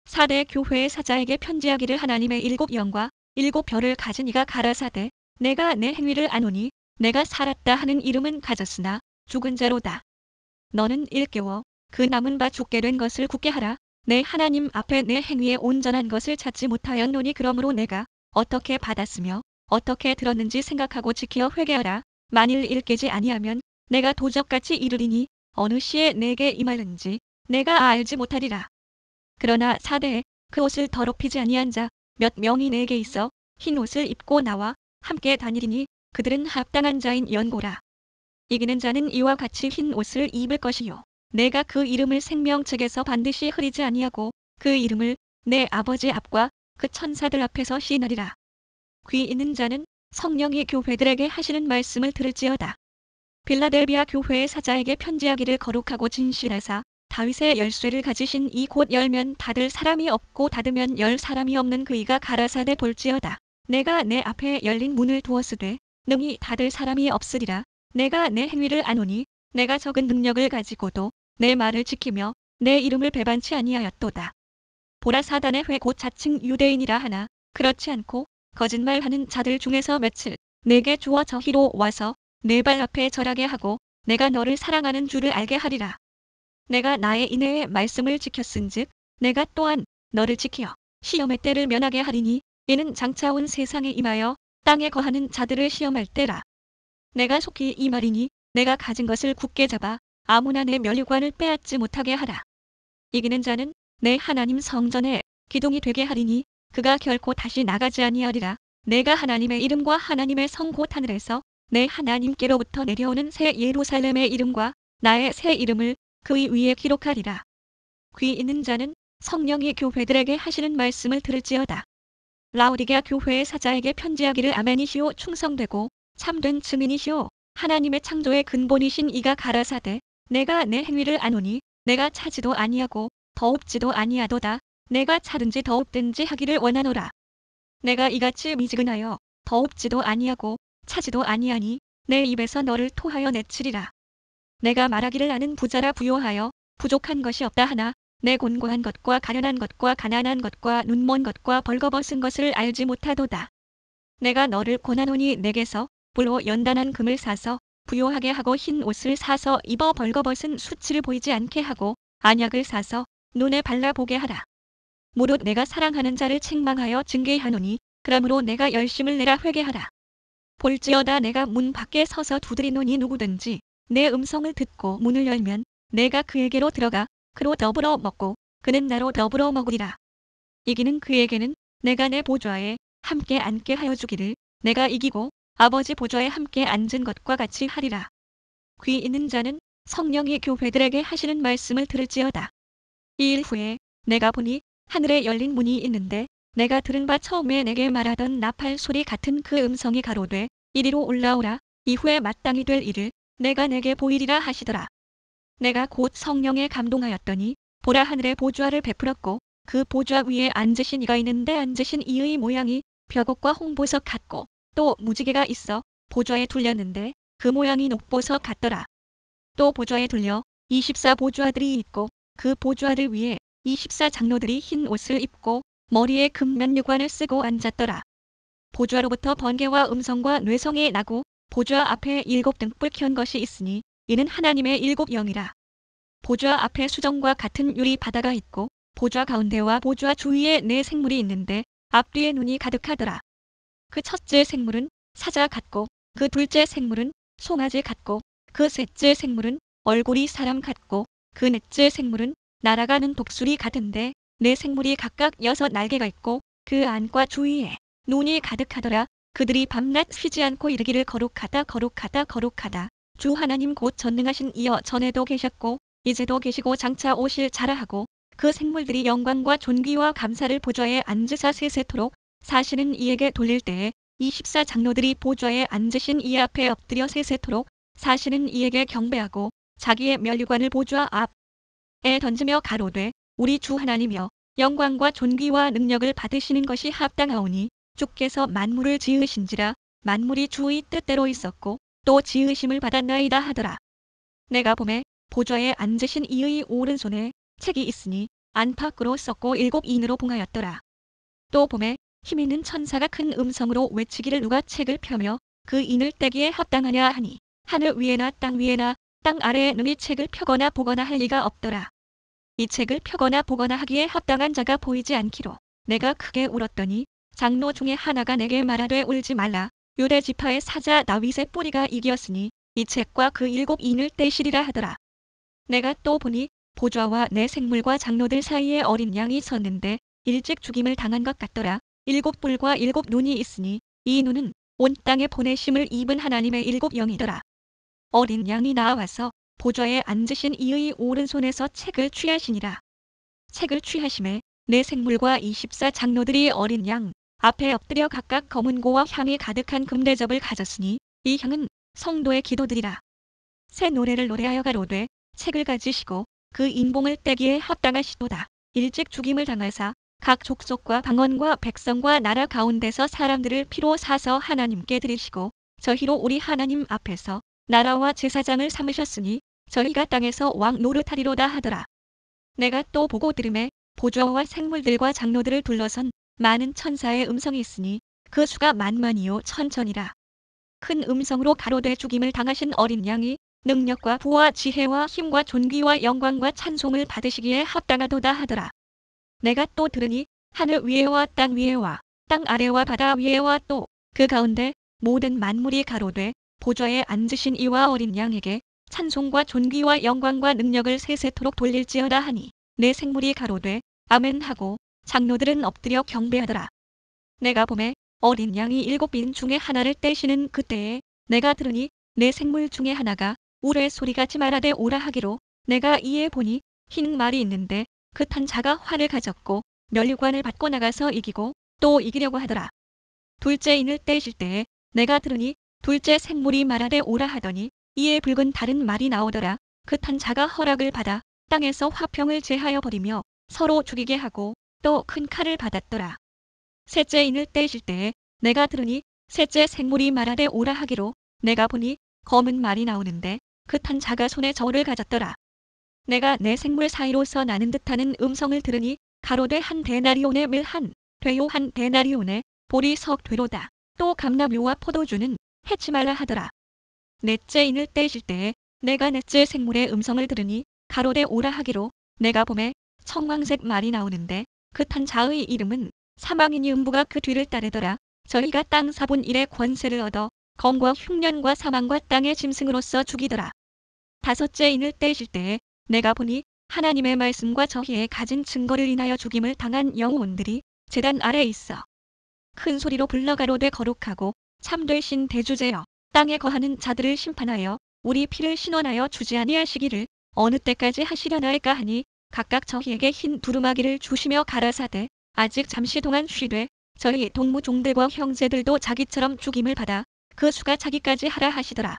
4대 교회의 사자에게 편지하기를 하나님의 7 영과 7 별을 가진 이가 가라사대 내가 내 행위를 아노니 내가 살았다 하는 이름은 가졌으나 죽은 자로다. 너는 일깨워 그 남은 바 죽게 된 것을 굳게 하라. 내 하나님 앞에 내 행위에 온전한 것을 찾지 못하였노니 그러므로 내가 어떻게 받았으며 어떻게 들었는지 생각하고 지키어 회개하라. 만일 일깨지 아니하면 내가 도적같이 이르리니 어느 시에 내게 임하는지 내가 알지 못하리라. 그러나 4대에 그 옷을 더럽히지 아니한 자 몇 명이 내게 있어 흰 옷을 입고 나와 함께 다니리니 그들은 합당한 자인 연고라. 이기는 자는 이와 같이 흰 옷을 입을 것이요 내가 그 이름을 생명책에서 반드시 흐리지 아니하고 그 이름을 내 아버지 앞과 그 천사들 앞에서 시인하리라. 귀 있는 자는 성령이 교회들에게 하시는 말씀을 들을지어다. 빌라델비아 교회의 사자에게 편지하기를 거룩하고 진실하사 다윗의 열쇠를 가지신 이 곧 열면 닫을 사람이 없고 닫으면 열 사람이 없는 그이가 가라사대 볼지어다. 내가 내 앞에 열린 문을 두었으되 능히 닫을 사람이 없으리라. 내가 내 행위를 아노니 내가 적은 능력을 가지고도 내 말을 지키며 내 이름을 배반치 아니하였도다. 보라 사단의 회 곧 자칭 유대인이라 하나 그렇지 않고 거짓말하는 자들 중에서 며칠 내게 주어 저희로 와서 내 발 앞에 절하게 하고 내가 너를 사랑하는 줄을 알게 하리라. 내가 나의 인애의 말씀을 지켰은즉 내가 또한 너를 지키어 시험의 때를 면하게 하리니 이는 장차 온 세상에 임하여 땅에 거하는 자들을 시험할 때라. 내가 속히 임하리니 내가 가진 것을 굳게 잡아 아무나 내 면류관을 빼앗지 못하게 하라. 이기는 자는 내 하나님 성전에 기둥이 되게 하리니 그가 결코 다시 나가지 아니하리라. 내가 하나님의 이름과 하나님의 성 곧 하늘에서 내 하나님께로부터 내려오는 새 예루살렘의 이름과 나의 새 이름을 그 위에 기록하리라. 귀 있는 자는 성령이 교회들에게 하시는 말씀을 들을지어다. 라오디게아 교회의 사자에게 편지하기를 아멘이시오 충성되고 참된 증인이시오 하나님의 창조의 근본이신 이가 가라사대 내가 내 행위를 아노니 내가 차지도 아니하고 더웁지도 아니하도다. 내가 차든지 더웁든지 하기를 원하노라. 내가 이같이 미지근하여 더웁지도 아니하고 차지도 아니하니 내 입에서 너를 토하여 내치리라. 내가 말하기를 나는 부자라 부요하여 부족한 것이 없다 하나 내 곤고한 것과 가련한 것과 가난한 것과 눈먼 것과 벌거벗은 것을 알지 못하도다. 내가 너를 권하노니 내게서 불로 연단한 금을 사서 부요하게 하고 흰 옷을 사서 입어 벌거벗은 수치를 보이지 않게 하고 안약을 사서 눈에 발라보게 하라. 무릇 내가 사랑하는 자를 책망하여 징계하노니 그러므로 내가 열심을 내라 회개하라. 볼지어다 내가 문 밖에 서서 두드리노니 누구든지 내 음성을 듣고 문을 열면 내가 그에게로 들어가 그로 더불어 먹고 그는 나로 더불어 먹으리라. 이기는 그에게는 내가 내 보좌에 함께 앉게 하여 주기를 내가 이기고 아버지 보좌에 함께 앉은 것과 같이 하리라. 귀 있는 자는 성령이 교회들에게 하시는 말씀을 들을지어다. 이 일 후에 내가 보니 하늘에 열린 문이 있는데 내가 들은 바 처음에 내게 말하던 나팔 소리 같은 그 음성이 가로되 이리로 올라오라. 이후에 마땅히 될 일을 내가 내게 보이리라 하시더라. 내가 곧 성령에 감동하였더니 보라 하늘에 보좌를 베풀었고 그 보좌 위에 앉으신 이가 있는데 앉으신 이의 모양이 벽옥과 홍보석 같고 또 무지개가 있어 보좌에 둘렸는데 그 모양이 녹보석 같더라. 또 보좌에 둘려 24 보좌들이 있고 그 보좌들 위에 24 장로들이 흰 옷을 입고 머리에 금면류관을 쓰고 앉았더라. 보좌로부터 번개와 음성과 뇌성이 나고 보좌 앞에 7 등불 켠 것이 있으니 이는 하나님의 7 영이라. 보좌 앞에 수정과 같은 유리 바다가 있고 보좌 가운데와 보좌 주위에 4 생물이 있는데 앞뒤에 눈이 가득하더라. 그 첫째 생물은 사자 같고 그 둘째 생물은 송아지 같고 그 셋째 생물은 얼굴이 사람 같고 그 넷째 생물은 날아가는 독수리 같은데 4 생물이 각각 6 날개가 있고 그 안과 주위에 눈이 가득하더라. 그들이 밤낮 쉬지 않고 이르기를 거룩하다 거룩하다 거룩하다. 주 하나님 곧 전능하신 이여 전에도 계셨고 이제도 계시고 장차 오실 자라 하고 그 생물들이 영광과 존귀와 감사를 보좌에 앉으사 세세토록 사시는 이에게 돌릴 때에 24 장로들이 보좌에 앉으신 이 앞에 엎드려 세세토록 사시는 이에게 경배하고 자기의 면류관을 보좌 앞에 던지며 가로되 우리 주 하나님이여 영광과 존귀와 능력을 받으시는 것이 합당하오니 주께서 만물을 지으신지라 만물이 주의 뜻대로 있었고 또 지으심을 받았나이다 하더라. 내가 보매 보좌에 앉으신 이의 오른손에 책이 있으니 안팎으로 썼고 7 인으로 봉하였더라. 또 보매 힘있는 천사가 큰 음성으로 외치기를 누가 책을 펴며 그 인을 떼기에 합당하냐 하니 하늘 위에나 땅 위에나 땅 아래에 능히 책을 펴거나 보거나 할 리가 없더라. 이 책을 펴거나 보거나 하기에 합당한 자가 보이지 않기로 내가 크게 울었더니 장로 중에 하나가 내게 말하되 울지 말라. 유대 지파의 사자 다윗의 뿌리가 이기었으니 이 책과 그 7 인을 떼시리라 하더라. 내가 또 보니 보좌와 내 생물과 장로들 사이에 어린 양이 섰는데 일찍 죽임을 당한 것 같더라. 7 뿔과 7 눈이 있으니 이 눈은 온 땅에 보내심을 입은 하나님의 7 영이더라. 어린 양이 나와서 보좌에 앉으신 이의 오른손에서 책을 취하시니라. 책을 취하심에 내 생물과 24 장로들이 어린 양 앞에 엎드려 각각 검은 고와 향이 가득한 금대접을 가졌으니 이 향은 성도의 기도들이라. 새 노래를 노래하여 가로되 책을 가지시고 그 인봉을 떼기에 합당하시도다. 일찍 죽임을 당하사 각 족속과 방언과 백성과 나라 가운데서 사람들을 피로 사서 하나님께 드리시고 저희로 우리 하나님 앞에서 나라와 제사장을 삼으셨으니 저희가 땅에서 왕 노릇하리로다 하더라. 내가 또 보고 들음에 보좌와 생물들과 장로들을 둘러선 많은 천사의 음성이 있으니 그 수가 만만이요 천천이라. 큰 음성으로 가로되 죽임을 당하신 어린 양이 능력과 부와 지혜와 힘과 존귀와 영광과 찬송을 받으시기에 합당하도다 하더라. 내가 또 들으니 하늘 위에와 땅 위에와 땅 아래와 바다 위에와 또 그 가운데 모든 만물이 가로되 보좌에 앉으신 이와 어린 양에게 찬송과 존귀와 영광과 능력을 세세토록 돌릴지어다 하니 내 생물이 가로되 아멘 하고 장로들은 엎드려 경배하더라. 내가 보매 어린 양이 7 인 중에 하나를 떼시는 그때에 내가 들으니 내 생물 중에 하나가 우레 소리같이 말하되 오라 하기로 내가 이에 보니 흰 말이 있는데 그 탄 자가 활을 가졌고 면류관을 받고 나가서 이기고 또 이기려고 하더라. 둘째 인을 떼실 때에 내가 들으니 둘째 생물이 말하되 오라 하더니 이에 붉은 다른 말이 나오더라. 그 탄 자가 허락을 받아 땅에서 화평을 제하여 버리며 서로 죽이게 하고 또 큰 칼을 받았더라. 셋째 인을 떼실 때에 내가 들으니 셋째 생물이 말하되 오라 하기로 내가 보니 검은 말이 나오는데 그 탄 자가 손에 저울을 가졌더라. 내가 내 생물 사이로서 나는 듯하는 음성을 들으니 가로되 한 데나리온의 밀 한 되요 한 데나리온의 보리 석 되로다. 또 감람류와 포도주는 해치 말라 하더라. 넷째 인을 떼실 때에 내가 넷째 생물의 음성을 들으니 가로되 오라 하기로 내가 보매 청황색 말이 나오는데 그 탄 자의 이름은 사망이니 음부가 그 뒤를 따르더라. 저희가 땅 4분 1의 권세를 얻어 검과 흉년과 사망과 땅의 짐승으로서 죽이더라. 다섯째 인을 떼실 때에 내가 보니 하나님의 말씀과 저희의 가진 증거를 인하여 죽임을 당한 영혼들이 제단 아래 있어 큰 소리로 불러 가로되 거룩하고 참되신 대주제여 땅에 거하는 자들을 심판하여 우리 피를 신원하여 주지 아니하시기를 어느 때까지 하시려나이까 하니 각각 저희에게 흰 두루마기를 주시며 가라사대 아직 잠시 동안 쉬되 저희 동무 종들과 형제들도 자기처럼 죽임을 받아 그 수가 자기까지 하라 하시더라.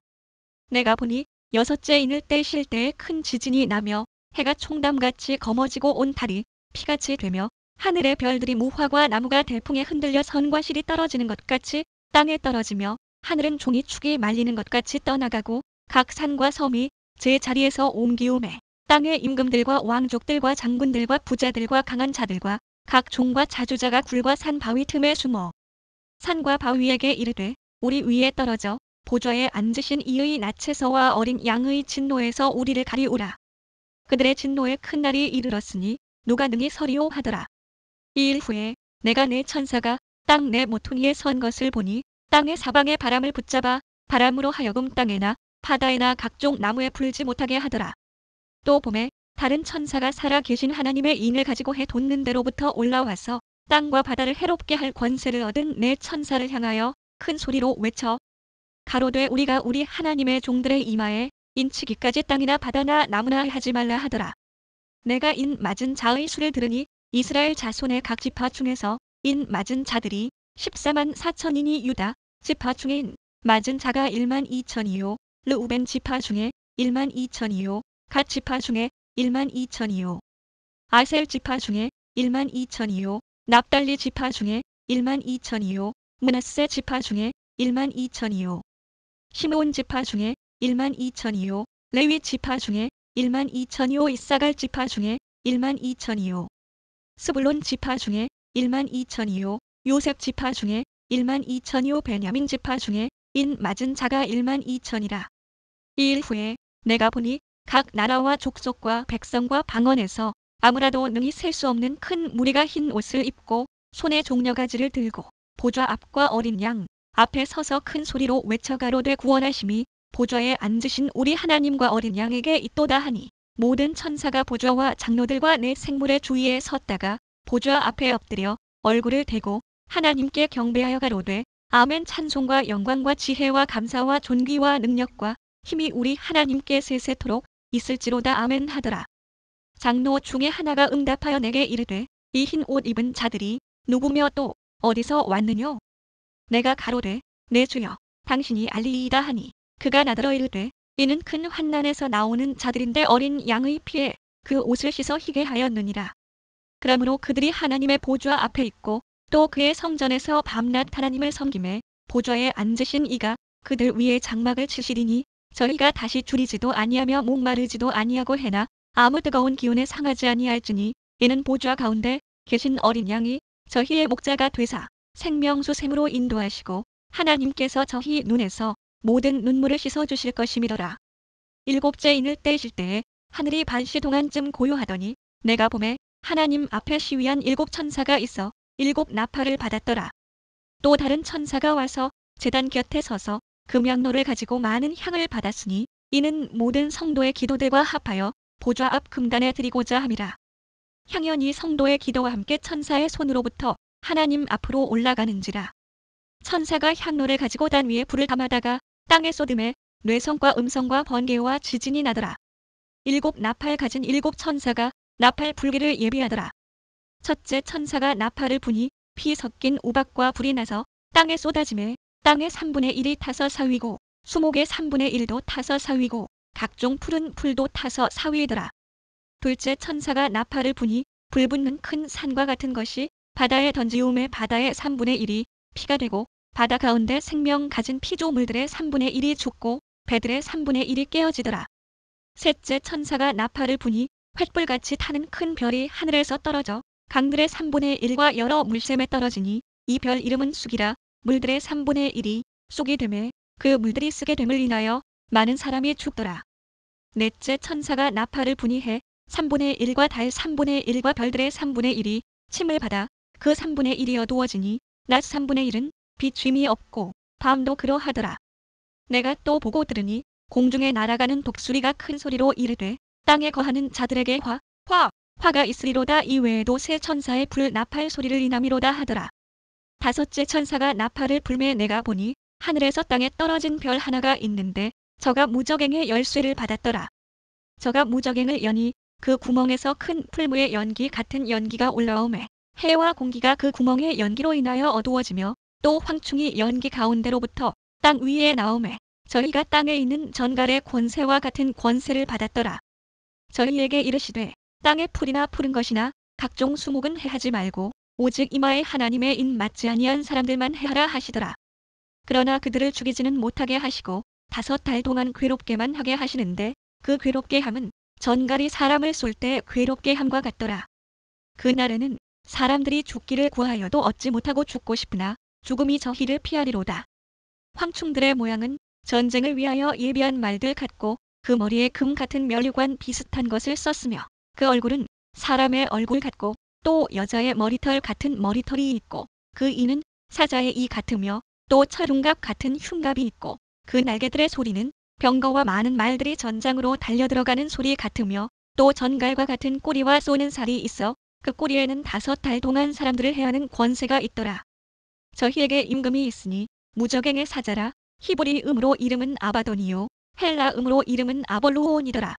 내가 보니 여섯째 인을 떼실 때에 큰 지진이 나며 해가 총담같이 검어지고 온 달이 피같이 되며 하늘의 별들이 무화과 나무가 대풍에 흔들려 선과 실이 떨어지는 것 같이 땅에 떨어지며 하늘은 종이 축이 말리는 것 같이 떠나가고 각 산과 섬이 제 자리에서 옮기우매 땅의 임금들과 왕족들과 장군들과 부자들과 강한 자들과 각 종과 자주자가 굴과 산 바위 틈에 숨어 산과 바위에게 이르되 우리 위에 떨어져 보좌에 앉으신 이의 낯에서와 어린 양의 진노에서 우리를 가리우라. 그들의 진노의 큰 날이 이르렀으니 누가 능히 서리오 하더라. 이 일 후에 내가 내 천사가 땅 내 모퉁이에 선 것을 보니 땅의 사방에 바람을 붙잡아 바람으로 하여금 땅에나 바다에나 각종 나무에 불지 못하게 하더라. 또 봄에 다른 천사가 살아 계신 하나님의 인을 가지고 해 돋는 데로부터 올라와서 땅과 바다를 해롭게 할 권세를 얻은 내 천사를 향하여 큰 소리로 외쳐 가로되 우리가 우리 하나님의 종들의 이마에 인치기까지 땅이나 바다나 나무나 하지 말라 하더라. 내가 인 맞은 자의 수를 들으니 이스라엘 자손의 각 지파 중에서 인 맞은 자들이 14만 4천이니 유다 지파 중에 인 맞은 자가 1만 2천이요 르우벤 지파 중에 1만 2천이요 갓 지파 중에 1만 2천이요 아셀 지파 중에 1만 2천이요 납달리 지파 중에 1만 2천이요 므낫세 지파 중에 1만 2천이요 시므온 지파 중에 1만 2천이요 레위 지파 중에 1만 2천이요 이사갈 지파 중에 1만 2천이요 스불론 지파 중에 1만 2천이요 요셉 지파 중에 1만 2천이요 베냐민 지파 중에 인 맞은 자가 1만 2천이라. 이 일 후에 내가 보니 각 나라와 족속과 백성과 방언에서 아무라도 능히 셀 수 없는 큰 무리가 흰 옷을 입고 손에 종려가지를 들고 보좌 앞과 어린 양 앞에 서서 큰 소리로 외쳐 가로되 구원하심이 보좌에 앉으신 우리 하나님과 어린 양에게 있도다 하니 모든 천사가 보좌와 장로들과 내 생물의 주위에 섰다가 보좌 앞에 엎드려 얼굴을 대고 하나님께 경배하여 가로되 아멘 찬송과 영광과 지혜와 감사와 존귀와 능력과 힘이 우리 하나님께 세세토록 있을지로다 아멘 하더라. 장로 중에 하나가 응답하여 내게 이르되 이 흰 옷 입은 자들이 누구며 또 어디서 왔느뇨? 내가 가로되 내 주여 당신이 알리이다 하니 그가 나더러 이르되 이는 큰 환난에서 나오는 자들인데 어린 양의 피에 그 옷을 씻어 희게 하였느니라. 그러므로 그들이 하나님의 보좌 앞에 있고 또 그의 성전에서 밤낮 하나님을 섬김에 보좌에 앉으신 이가 그들 위에 장막을 치시리니 저희가 다시 줄이지도 아니하며 목마르지도 아니하고 해나 아무 뜨거운 기운에 상하지 아니할지니 이는 보좌 가운데 계신 어린 양이 저희의 목자가 되사 생명수 샘으로 인도하시고 하나님께서 저희 눈에서 모든 눈물을 씻어주실 것이미더라. 일곱째 인을 떼실 때에 하늘이 반시 동안쯤 고요하더니 내가 보매 하나님 앞에 시위한 일곱 천사가 있어 일곱 나팔을 받았더라. 또 다른 천사가 와서 제단 곁에 서서 금향로를 가지고 많은 향을 받았으니 이는 모든 성도의 기도들과 합하여 보좌 앞 금단에 드리고자 함이라. 향연이 성도의 기도와 함께 천사의 손으로부터 하나님 앞으로 올라가는지라. 천사가 향로를 가지고 단 위에 불을 담아다가 땅에 쏟음에 뇌성과 음성과 번개와 지진이 나더라. 일곱 나팔 가진 일곱 천사가 나팔 불기를 예비하더라. 첫째 천사가 나팔을 부니 피 섞인 우박과 불이 나서 땅에 쏟아지매 땅의 3분의 1이 타서 사위고 수목의 3분의 1도 타서 사위고 각종 푸른 풀도 타서 사위더라. 둘째 천사가 나팔을 부니 불 붙는 큰 산과 같은 것이 바다에 던지우매 바다의 3분의 1이 피가 되고 바다 가운데 생명 가진 피조물들의 3분의 1이 죽고 배들의 3분의 1이 깨어지더라. 셋째 천사가 나팔을 부니 횃불같이 타는 큰 별이 하늘에서 떨어져 강들의 3분의 1과 여러 물샘에 떨어지니 이 별 이름은 쑥이라. 물들의 3분의 1이 쑥이 되매 그 물들이 쓰게 됨을 인하여 많은 사람이 죽더라. 넷째 천사가 나팔을 부니 해 3분의 1과 달 3분의 1과 별들의 3분의 1이 침을 받아 그 3분의 1이 어두워지니 낮 3분의 1은 비춤이 없고 밤도 그러하더라. 내가 또 보고 들으니 공중에 날아가는 독수리가 큰 소리로 이르되 땅에 거하는 자들에게 화가 있으리로다. 이외에도 세 천사의 불 나팔 소리를 인함이로다 하더라. 다섯째 천사가 나팔을 불매 내가 보니 하늘에서 땅에 떨어진 별 하나가 있는데 저가 무저갱의 열쇠를 받았더라. 저가 무저갱을 여니 그 구멍에서 큰 풀무의 연기 같은 연기가 올라오매 해와 공기가 그 구멍의 연기로 인하여 어두워지며 또 황충이 연기 가운데로부터 땅 위에 나오매 저희가 땅에 있는 전갈의 권세와 같은 권세를 받았더라. 저희에게 이르시되 땅의 풀이나 푸른 것이나 각종 수목은 해하지 말고 오직 이마에 하나님의 인 맞지 아니한 사람들만 해하라 하시더라. 그러나 그들을 죽이지는 못하게 하시고 5달 동안 괴롭게만 하게 하시는데 그 괴롭게 함은 전갈이 사람을 쏠 때 괴롭게 함과 같더라. 그날에는 사람들이 죽기를 구하여도 얻지 못하고 죽고 싶으나 죽음이 저희를 피하리로다. 황충들의 모양은 전쟁을 위하여 예비한 말들 같고 그 머리에 금 같은 면류관 비슷한 것을 썼으며 그 얼굴은 사람의 얼굴 같고 또 여자의 머리털 같은 머리털이 있고 그 이는 사자의 이 같으며 또 철웅갑 같은 흉갑이 있고 그 날개들의 소리는 병거와 많은 말들이 전장으로 달려들어가는 소리 같으며 또 전갈과 같은 꼬리와 쏘는 살이 있어 그 꼬리에는 5달 동안 사람들을 해하는 권세가 있더라. 저희에게 임금이 있으니 무저갱의 사자라. 히브리음으로 이름은 아바돈이요 헬라음으로 이름은 아볼로온이더라.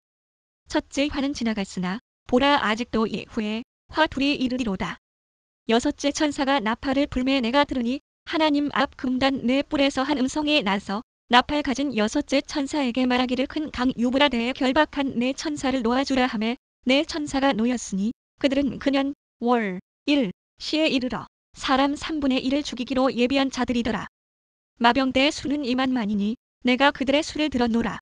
첫째 화는 지나갔으나 보라 아직도 이후에 화 둘이 이르리로다. 여섯째 천사가 나팔을 불매 내가 들으니 하나님 앞 금단 네 뿔에서 한 음성이 나서 나팔 가진 여섯째 천사에게 말하기를 큰 강 유브라데에 결박한 네 천사를 놓아주라 하매 네 천사가 놓였으니 그들은 그년 월 일 시에 이르러 사람 3분의 1을 죽이기로 예비한 자들이더라. 마병대의 수는 2만만이니 내가 그들의 수를 들었노라.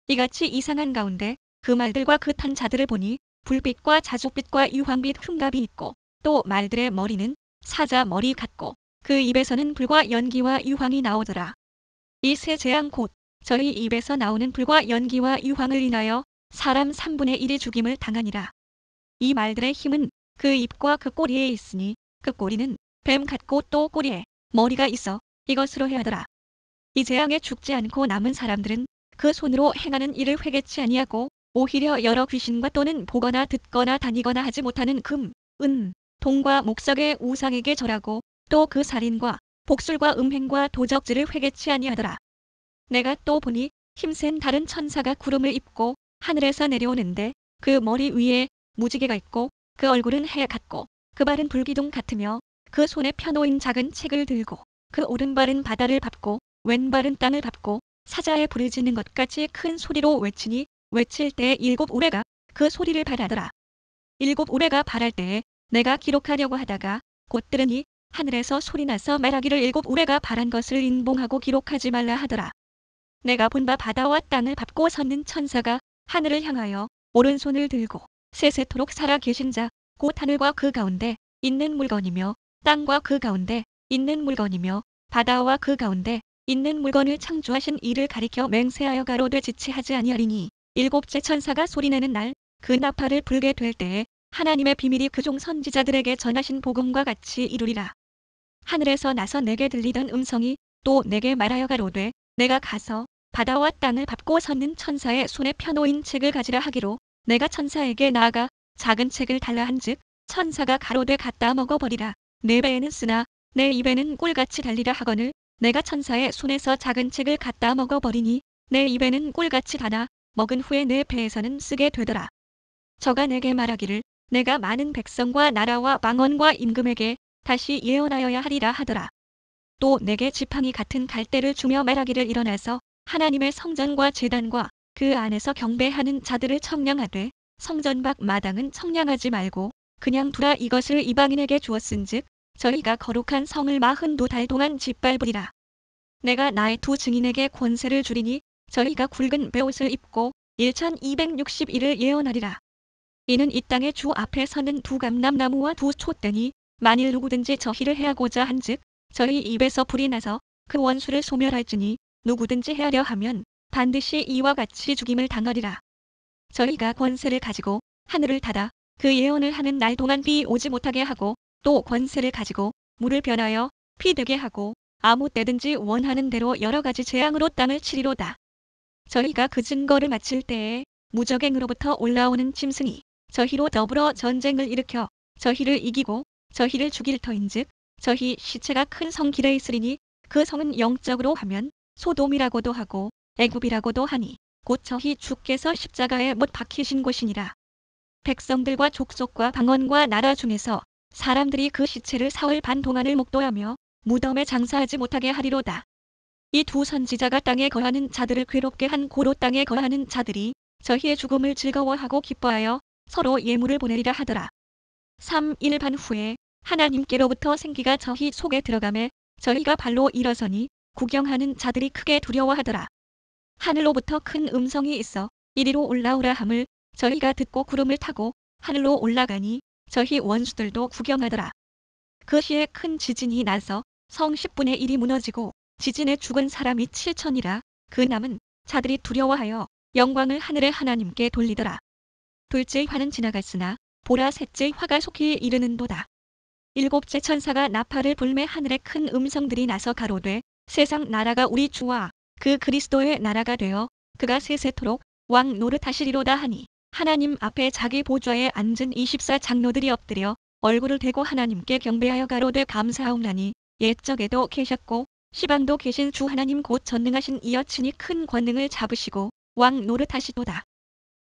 이같이 이상한 가운데 그 말들과 그 탄 자들을 보니 불빛과 자줏빛과 유황빛 흉갑이 있고 또 말들의 머리는 사자 머리 같고 그 입에서는 불과 연기와 유황이 나오더라. 이 세 재앙 곧 저희 입에서 나오는 불과 연기와 유황을 인하여 사람 3분의 1이 죽임을 당하니라. 이 말들의 힘은 그 입과 그 꼬리에 있으니 그 꼬리는 뱀 같고 또 꼬리에 머리가 있어 이것으로 해하더라. 이 재앙에 죽지 않고 남은 사람들은 그 손으로 행하는 일을 회개치 아니하고 오히려 여러 귀신과 또는 보거나 듣거나 다니거나 하지 못하는 금, 은, 동과 목석의 우상에게 절하고 또 그 살인과 복술과 음행과 도적질을 회개치 아니하더라. 내가 또 보니 힘센 다른 천사가 구름을 입고 하늘에서 내려오는데 그 머리 위에 무지개가 있고 그 얼굴은 해 같고 그 발은 불기둥 같으며 그 손에 펴놓인 작은 책을 들고 그 오른발은 바다를 밟고 왼발은 땅을 밟고 사자의 부르짖는 것 같이 큰 소리로 외치니 외칠 때에 7 우레가 그 소리를 발하더라. 7 우레가 발할 때에 내가 기록하려고 하다가 곧 들으니 하늘에서 소리나서 말하기를 7 우레가 발한 것을 인봉하고 기록하지 말라 하더라. 내가 본 바 바다와 땅을 밟고 섰는 천사가 하늘을 향하여 오른손을 들고 세세토록 살아 계신 자 곧 하늘과 그 가운데 있는 물건이며 땅과 그 가운데 있는 물건이며 바다와 그 가운데 있는 물건을 창조하신 이를 가리켜 맹세하여 가로되 지체하지 아니하리니 일곱째 천사가 소리내는 날 그 나팔을 불게 될 때에 하나님의 비밀이 그종 선지자들에게 전하신 복음과 같이 이루리라. 하늘에서 나서 내게 들리던 음성이 또 내게 말하여 가로되 내가 가서 바다와 땅을 밟고 섰는 천사의 손에 펴놓인 책을 가지라 하기로 내가 천사에게 나아가 작은 책을 달라 한즉 천사가 가로되 갖다 먹어버리라. 내 배에는 쓰나 내 입에는 꿀같이 달리라 하거늘 내가 천사의 손에서 작은 책을 갖다 먹어버리니 내 입에는 꿀같이 달아 먹은 후에 내 배에서는 쓰게 되더라. 저가 내게 말하기를 내가 많은 백성과 나라와 방언과 임금에게 다시 예언하여야 하리라 하더라. 또 내게 지팡이 같은 갈대를 주며 말하기를 일어나서 하나님의 성전과 제단과 그 안에서 경배하는 자들을 청량하되 성전 밖 마당은 청량하지 말고 그냥 두라. 이것을 이방인에게 주었은즉 저희가 거룩한 성을 42달 동안 짓밟으리라. 내가 나의 두 증인에게 권세를 주리니 저희가 굵은 베옷을 입고 1261을 예언하리라. 이는 이 땅의 주 앞에 서는 두 감람나무와 두 촛대니 만일 누구든지 저희를 해하고자 한즉 저희 입에서 불이 나서 그 원수를 소멸할지니 누구든지 해하려 하면 반드시 이와 같이 죽임을 당하리라. 저희가 권세를 가지고 하늘을 닫아 그 예언을 하는 날 동안 비 오지 못하게 하고 또 권세를 가지고 물을 변하여 피 되게 하고 아무 때든지 원하는 대로 여러 가지 재앙으로 땅을 치리로다. 저희가 그 증거를 마칠 때에 무적행으로부터 올라오는 짐승이 저희로 더불어 전쟁을 일으켜 저희를 이기고 저희를 죽일 터인즉 저희 시체가 큰 성 길에 있으리니 그 성은 영적으로 하면 소돔이라고도 하고 애굽이라고도 하니 곧 저희 주께서 십자가에 못 박히신 곳이니라. 백성들과 족속과 방언과 나라 중에서 사람들이 그 시체를 사흘 반 동안을 목도하며 무덤에 장사하지 못하게 하리로다. 이 두 선지자가 땅에 거하는 자들을 괴롭게 한 고로 땅에 거하는 자들이 저희의 죽음을 즐거워하고 기뻐하여 서로 예물을 보내리라 하더라. 3일 반 후에 하나님께로부터 생기가 저희 속에 들어가매 저희가 발로 일어서니 구경하는 자들이 크게 두려워하더라. 하늘로부터 큰 음성이 있어 이리로 올라오라 함을 저희가 듣고 구름을 타고 하늘로 올라가니 저희 원수들도 구경하더라. 그 시에 큰 지진이 나서 성 10분의 1이 무너지고 지진에 죽은 사람이 7천이라 그 남은 자들이 두려워하여 영광을 하늘의 하나님께 돌리더라. 둘째 화는 지나갔으나 보라 셋째 화가 속히 이르는도다. 일곱째 천사가 나팔을 불매 하늘에 큰 음성들이 나서 가로되 세상 나라가 우리 주와 그 그리스도의 나라가 되어 그가 세세토록 왕 노릇하시리로다 하니 하나님 앞에 자기 보좌에 앉은 24장로들이 엎드려 얼굴을 대고 하나님께 경배하여 가로되 감사하옵나니 옛적에도 계셨고 시방도 계신 주 하나님 곧 전능하신 이여 친히 큰 권능을 잡으시고 왕 노릇하시도다.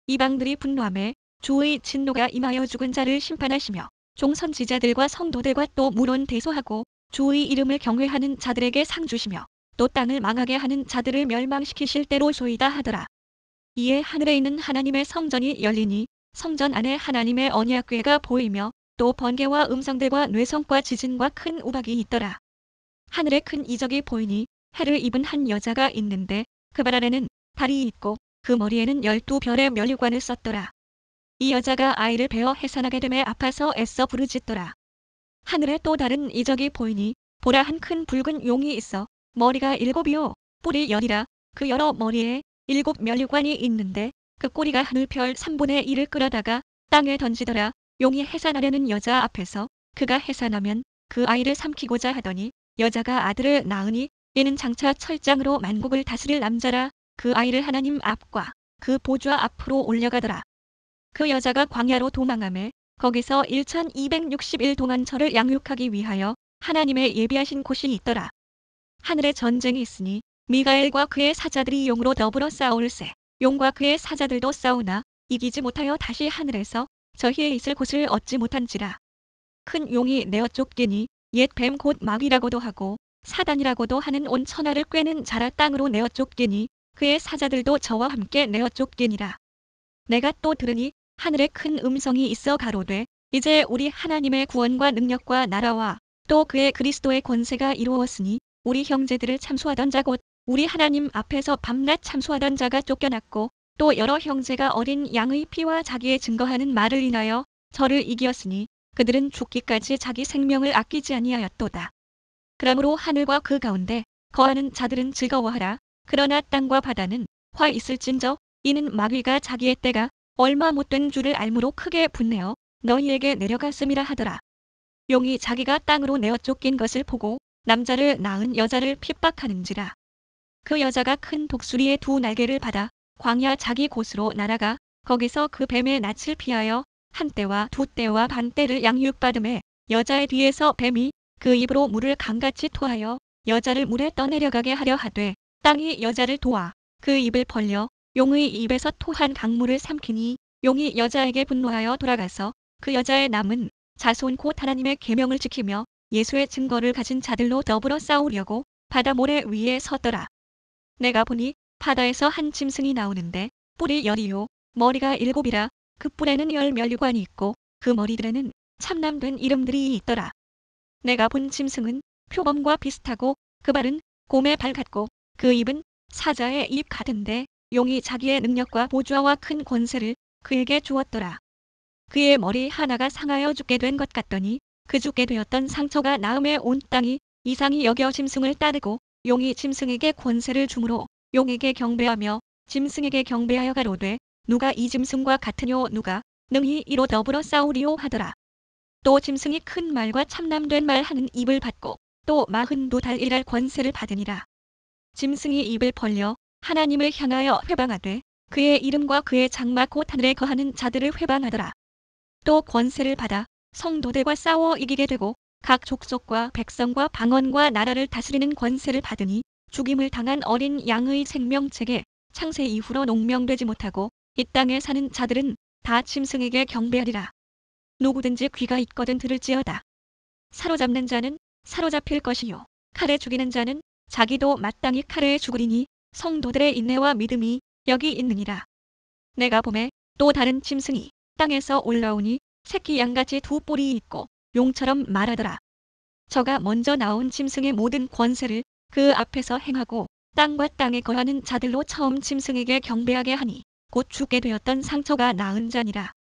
이방들이 분노하매 주의 진노가 임하여 죽은 자를 심판하시며 종선지자들과 성도들과 또 물론 대소하고 주의 이름을 경외하는 자들에게 상 주시며 또 땅을 망하게 하는 자들을 멸망시키실 때로소이다 하더라. 이에 하늘에 있는 하나님의 성전이 열리니 성전 안에 하나님의 언약궤가 보이며 또 번개와 음성들과 뇌성과 지진과 큰 우박이 있더라. 하늘에 큰 이적이 보이니 해를 입은 한 여자가 있는데 그 발 아래는 달이 있고 그 머리에는 12별의 면류관을 썼더라. 이 여자가 아이를 베어 해산하게 되매 아파서 애써 부르짖더라. 하늘에 또 다른 이적이 보이니 보라 한 큰 붉은 용이 있어 머리가 7이요 뿔이 10이라 그 여러 머리에 7 면류관이 있는데 그 꼬리가 하늘별 3분의 1을 끌어다가 땅에 던지더라. 용이 해산하려는 여자 앞에서 그가 해산하면 그 아이를 삼키고자 하더니 여자가 아들을 낳으니 이는 장차 철장으로 만국을 다스릴 남자라. 그 아이를 하나님 앞과 그 보좌 앞으로 올려가더라. 그 여자가 광야로 도망하매 거기서 1260일 동안 저를 양육하기 위하여 하나님의 예비하신 곳이 있더라. 하늘에 전쟁이 있으니 미가엘과 그의 사자들이 용으로 더불어 싸울세. 용과 그의 사자들도 싸우나 이기지 못하여 다시 하늘에서 저희의 있을 곳을 얻지 못한지라. 큰 용이 내어 쫓기니 옛 뱀 곧 마귀라고도 하고 사단이라고도 하는 온 천하를 꿰는 자라 땅으로 내어 쫓기니 그의 사자들도 저와 함께 내어 쫓기니라. 내가 또 들으니 하늘에 큰 음성이 있어 가로되 이제 우리 하나님의 구원과 능력과 나라와 또 그의 그리스도의 권세가 이루었으니 우리 형제들을 참수하던 자 곧 우리 하나님 앞에서 밤낮 참수하던 자가 쫓겨났고 또 여러 형제가 어린 양의 피와 자기의 증거하는 말을 인하여 저를 이기었으니 그들은 죽기까지 자기 생명을 아끼지 아니하였도다. 그러므로 하늘과 그 가운데 거하는 자들은 즐거워하라. 그러나 땅과 바다는 화 있을진저 이는 마귀가 자기의 때가 얼마 못된 줄을 알므로 크게 분내어 너희에게 내려갔음이라 하더라. 용이 자기가 땅으로 내어 쫓긴 것을 보고 남자를 낳은 여자를 핍박하는지라. 그 여자가 큰 독수리의 2 날개를 받아 광야 자기 곳으로 날아가 거기서 그 뱀의 낯을 피하여 1때와 2때와 반때를 양육받음에 여자의 뒤에서 뱀이 그 입으로 물을 강같이 토하여 여자를 물에 떠내려가게 하려 하되 땅이 여자를 도와 그 입을 벌려 용의 입에서 토한 강물을 삼키니 용이 여자에게 분노하여 돌아가서 그 여자의 남은 자손 곧 하나님의 계명을 지키며 예수의 증거를 가진 자들로 더불어 싸우려고 바다 모래 위에 섰더라. 내가 보니 바다에서 한 짐승이 나오는데 뿔이 10이요 머리가 7이라 그 뿔에는 10 면류관이 있고 그 머리들에는 참남된 이름들이 있더라. 내가 본 짐승은 표범과 비슷하고 그 발은 곰의 발 같고 그 입은 사자의 입 같은데 용이 자기의 능력과 보좌와 큰 권세를 그에게 주었더라. 그의 머리 하나가 상하여 죽게 된 것 같더니 그 죽게 되었던 상처가 나음에 온 땅이 이상히 여겨 짐승을 따르고 용이 짐승에게 권세를 주므로 용에게 경배하며 짐승에게 경배하여 가로되 누가 이 짐승과 같으뇨 누가 능히 이로 더불어 싸우리요 하더라. 또 짐승이 큰 말과 참남된 말 하는 입을 받고 또 42달 일할 권세를 받으니라. 짐승이 입을 벌려 하나님을 향하여 회방하되 그의 이름과 그의 장막 곧 하늘에 거하는 자들을 회방하더라. 또 권세를 받아 성도들과 싸워 이기게 되고 각 족속과 백성과 방언과 나라를 다스리는 권세를 받으니 죽임을 당한 어린 양의 생명책에 창세 이후로 농명되지 못하고 이 땅에 사는 자들은 다 짐승에게 경배하리라. 누구든지 귀가 있거든 들을지어다. 사로잡는 자는 사로잡힐 것이요 칼에 죽이는 자는 자기도 마땅히 칼에 죽으리니 성도들의 인내와 믿음이 여기 있느니라. 내가 보매 또 다른 짐승이 땅에서 올라오니 새끼 양같이 두 뿔이 있고 용처럼 말하더라. 저가 먼저 나온 짐승의 모든 권세를 그 앞에서 행하고 땅과 땅에 거하는 자들로 처음 짐승에게 경배하게 하니 곧 죽게 되었던 상처가 나은 자니라.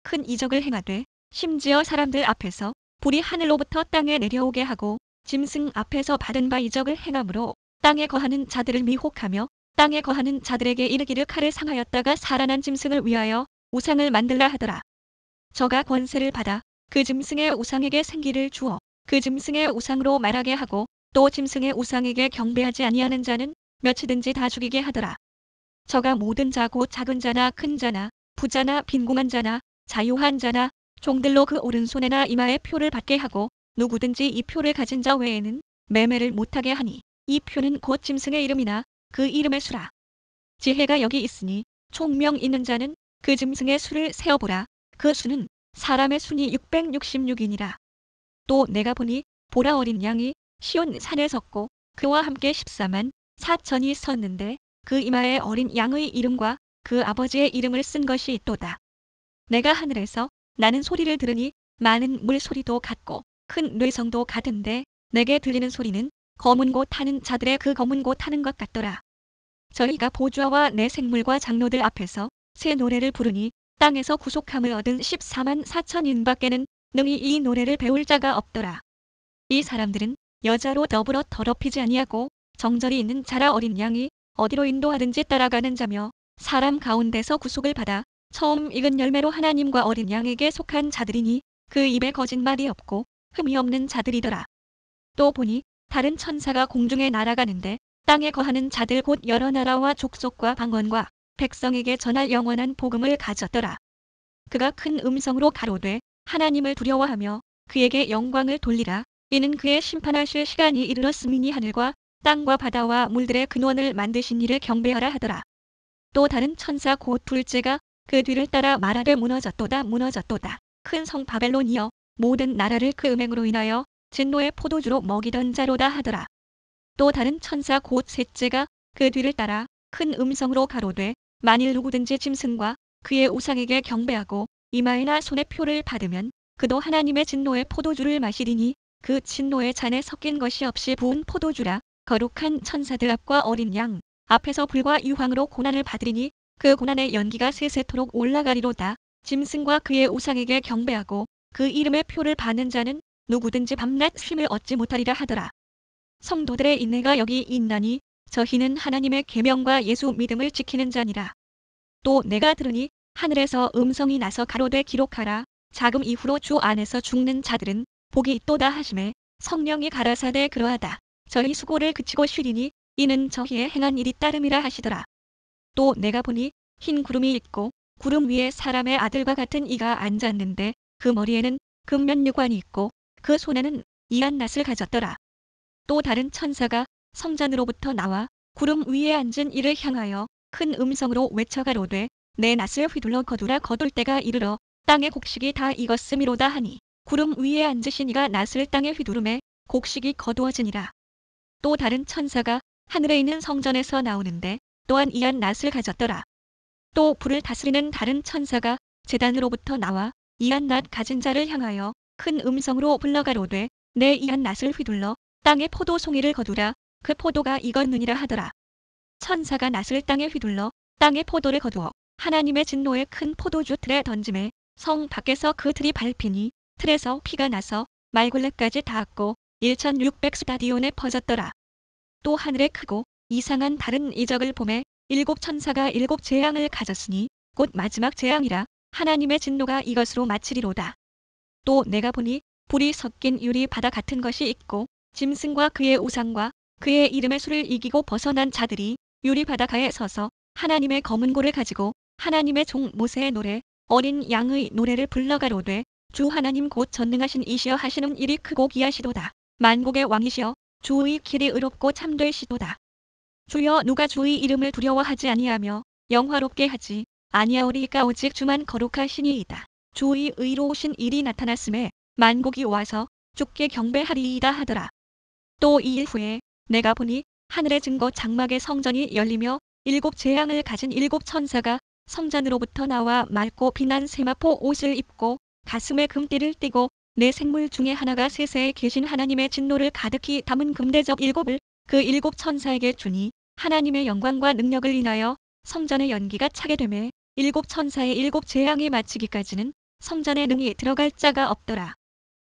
큰 이적을 행하되 심지어 사람들 앞에서 불이 하늘로부터 땅에 내려오게 하고 짐승 앞에서 받은 바 이적을 행함으로 땅에 거하는 자들을 미혹하며 땅에 거하는 자들에게 이르기를 칼을 상하였다가 살아난 짐승을 위하여 우상을 만들라 하더라. 저가 권세를 받아 그 짐승의 우상에게 생기를 주어 그 짐승의 우상으로 말하게 하고 또 짐승의 우상에게 경배하지 아니하는 자는 몇이든지 다 죽이게 하더라. 저가 모든 자 곧 작은 자나 큰 자나 부자나 빈궁한 자나 자유한 자나 종들로 그 오른손에나 이마에 표를 받게 하고 누구든지 이 표를 가진 자 외에는 매매를 못하게 하니 이 표는 곧 짐승의 이름이나 그 이름의 수라. 지혜가 여기 있으니 총명 있는 자는 그 짐승의 수를 세어보라. 그 수는 사람의 수니 666이니라. 또 내가 보니 보라 어린 양이 시온 산에 섰고 그와 함께 14만 4천이 섰는데 그 이마에 어린 양의 이름과 그 아버지의 이름을 쓴 것이 있도다. 내가 하늘에서 나는 소리를 들으니 많은 물소리도 같고 큰 뇌성도 같은데 내게 들리는 소리는 검은 곳 타는 자들의 그 검은 곳 타는 것 같더라. 저희가 보좌와 내 생물과 장로들 앞에서 새 노래를 부르니 땅에서 구속함을 얻은 14만 4천인 밖에는 능히 이 노래를 배울 자가 없더라. 이 사람들은 여자로 더불어 더럽히지 아니하고 정절이 있는 자라 어린 양이 어디로 인도하든지 따라가는 자며 사람 가운데서 구속을 받아 처음 익은 열매로 하나님과 어린 양에게 속한 자들이니 그 입에 거짓말이 없고 흠이 없는 자들이더라. 또 보니 다른 천사가 공중에 날아가는데 땅에 거하는 자들 곧 여러 나라와 족속과 방언과 백성에게 전할 영원한 복음을 가졌더라. 그가 큰 음성으로 가로되 하나님을 두려워하며 그에게 영광을 돌리라. 이는 그의 심판하실 시간이 이르렀음이니 하늘과 땅과 바다와 물들의 근원을 만드신 이를 경배하라 하더라. 또 다른 천사 곧 둘째가 그 뒤를 따라 말하되 무너졌도다 무너졌도다. 큰 성 바벨론이여 모든 나라를 그 음행으로 인하여 진노의 포도주로 먹이던 자로다 하더라. 또 다른 천사 곧 셋째가 그 뒤를 따라 큰 음성으로 가로되 만일 누구든지 짐승과 그의 우상에게 경배하고 이마에나 손에 표를 받으면 그도 하나님의 진노의 포도주를 마시리니 그 진노의 잔에 섞인 것이 없이 부은 포도주라. 거룩한 천사들 앞과 어린 양 앞에서 불과 유황으로 고난을 받으리니 그 고난의 연기가 세세토록 올라가리로다. 짐승과 그의 우상에게 경배하고 그 이름의 표를 받는 자는 누구든지 밤낮 쉼을 얻지 못하리라 하더라. 성도들의 인내가 여기 있나니 저희는 하나님의 계명과 예수 믿음을 지키는 자니라. 또 내가 들으니 하늘에서 음성이 나서 가로되 기록하라. 자금 이후로 주 안에서 죽는 자들은 복이 있도다 하시매 성령이 가라사대 그러하다. 저희 수고를 그치고 쉬리니 이는 저희의 행한 일이 따름이라 하시더라. 또 내가 보니 흰 구름이 있고 구름 위에 사람의 아들과 같은 이가 앉았는데 그 머리에는 금면류관이 있고 그 손에는 이한 낫을 가졌더라. 또 다른 천사가 성전으로부터 나와 구름 위에 앉은 이를 향하여 큰 음성으로 외쳐 가로되 내 낫을 휘둘러 거두라. 거둘 때가 이르러 땅의 곡식이 다 익었음이로다 하니 구름 위에 앉으신 이가 낫을 땅에 휘두르매 곡식이 거두어지니라. 또 다른 천사가 하늘에 있는 성전에서 나오는데 또한 이한 낫을 가졌더라. 또 불을 다스리는 다른 천사가 제단으로부터 나와 이한 낫 가진 자를 향하여 큰 음성으로 불러 가로되 내 이한 낫을 휘둘러 땅의 포도 송이를 거두라. 그 포도가 익었느니라 하더라. 천사가 낫을 땅에 휘둘러 땅의 포도를 거두어 하나님의 진노의 큰 포도주 틀에 던짐에 성 밖에서 그 틀이 밟히니 틀에서 피가 나서 말굴레까지 닿았고 1600스타디온에 퍼졌더라. 또 하늘에 크고 이상한 다른 이적을 보매 일곱 천사가 일곱 재앙을 가졌으니 곧 마지막 재앙이라. 하나님의 진노가 이것으로 마치리로다. 또 내가 보니 불이 섞인 유리 바다 같은 것이 있고 짐승과 그의 우상과 그의 이름의 수를 이기고 벗어난 자들이 유리 바다가에 서서 하나님의 검은 고를 가지고 하나님의 종 모세의 노래 어린 양의 노래를 불러가로되 주 하나님 곧 전능하신 이시여 하시는 일이 크고 기하시도다. 만국의 왕이시여 주의 길이 의롭고 참되시도다. 주여 누가 주의 이름을 두려워하지 아니하며 영화롭게 하지 아니하오리까 오직 주만 거룩하시니이다. 주의 의로우신 일이 나타났음에 만국이 와서 주께 경배하리이다 하더라. 또 2일 후에 내가 보니 하늘의 증거 장막의 성전이 열리며 7 재앙을 가진 7 천사가 성전으로부터 나와 맑고 빛난 세마포 옷을 입고 가슴에 금띠를 띠고 네 생물 중에 하나가 세세에 계신 하나님의 진노를 가득히 담은 금대접 7을 그 7 천사에게 주니 하나님의 영광과 능력을 인하여 성전의 연기가 차게 되매 7 천사의 7 재앙이 마치기까지는 성전에 능히 들어갈 자가 없더라.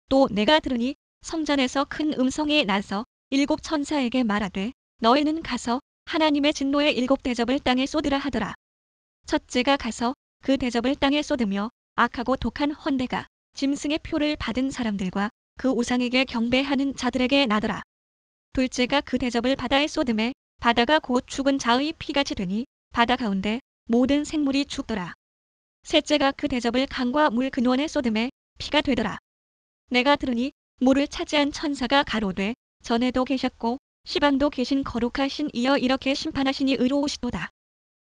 또 내가 들으니 성전에서 큰 음성이 나서 7 천사에게 말하되 너희는 가서 하나님의 진노의 7 대접을 땅에 쏟으라 하더라. 첫째가 가서 그 대접을 땅에 쏟으며 악하고 독한 헌대가 짐승의 표를 받은 사람들과 그 우상에게 경배하는 자들에게 나더라. 둘째가 그 대접을 바다에 쏟음에 바다가 곧 죽은 자의 피같이 되니 바다 가운데 모든 생물이 죽더라. 셋째가 그 대접을 강과 물 근원에 쏟음에 피가 되더라. 내가 들으니 물을 차지한 천사가 가로되 전에도 계셨고 시방도 계신 거룩하신 이여 이렇게 심판하시니 의로우시도다.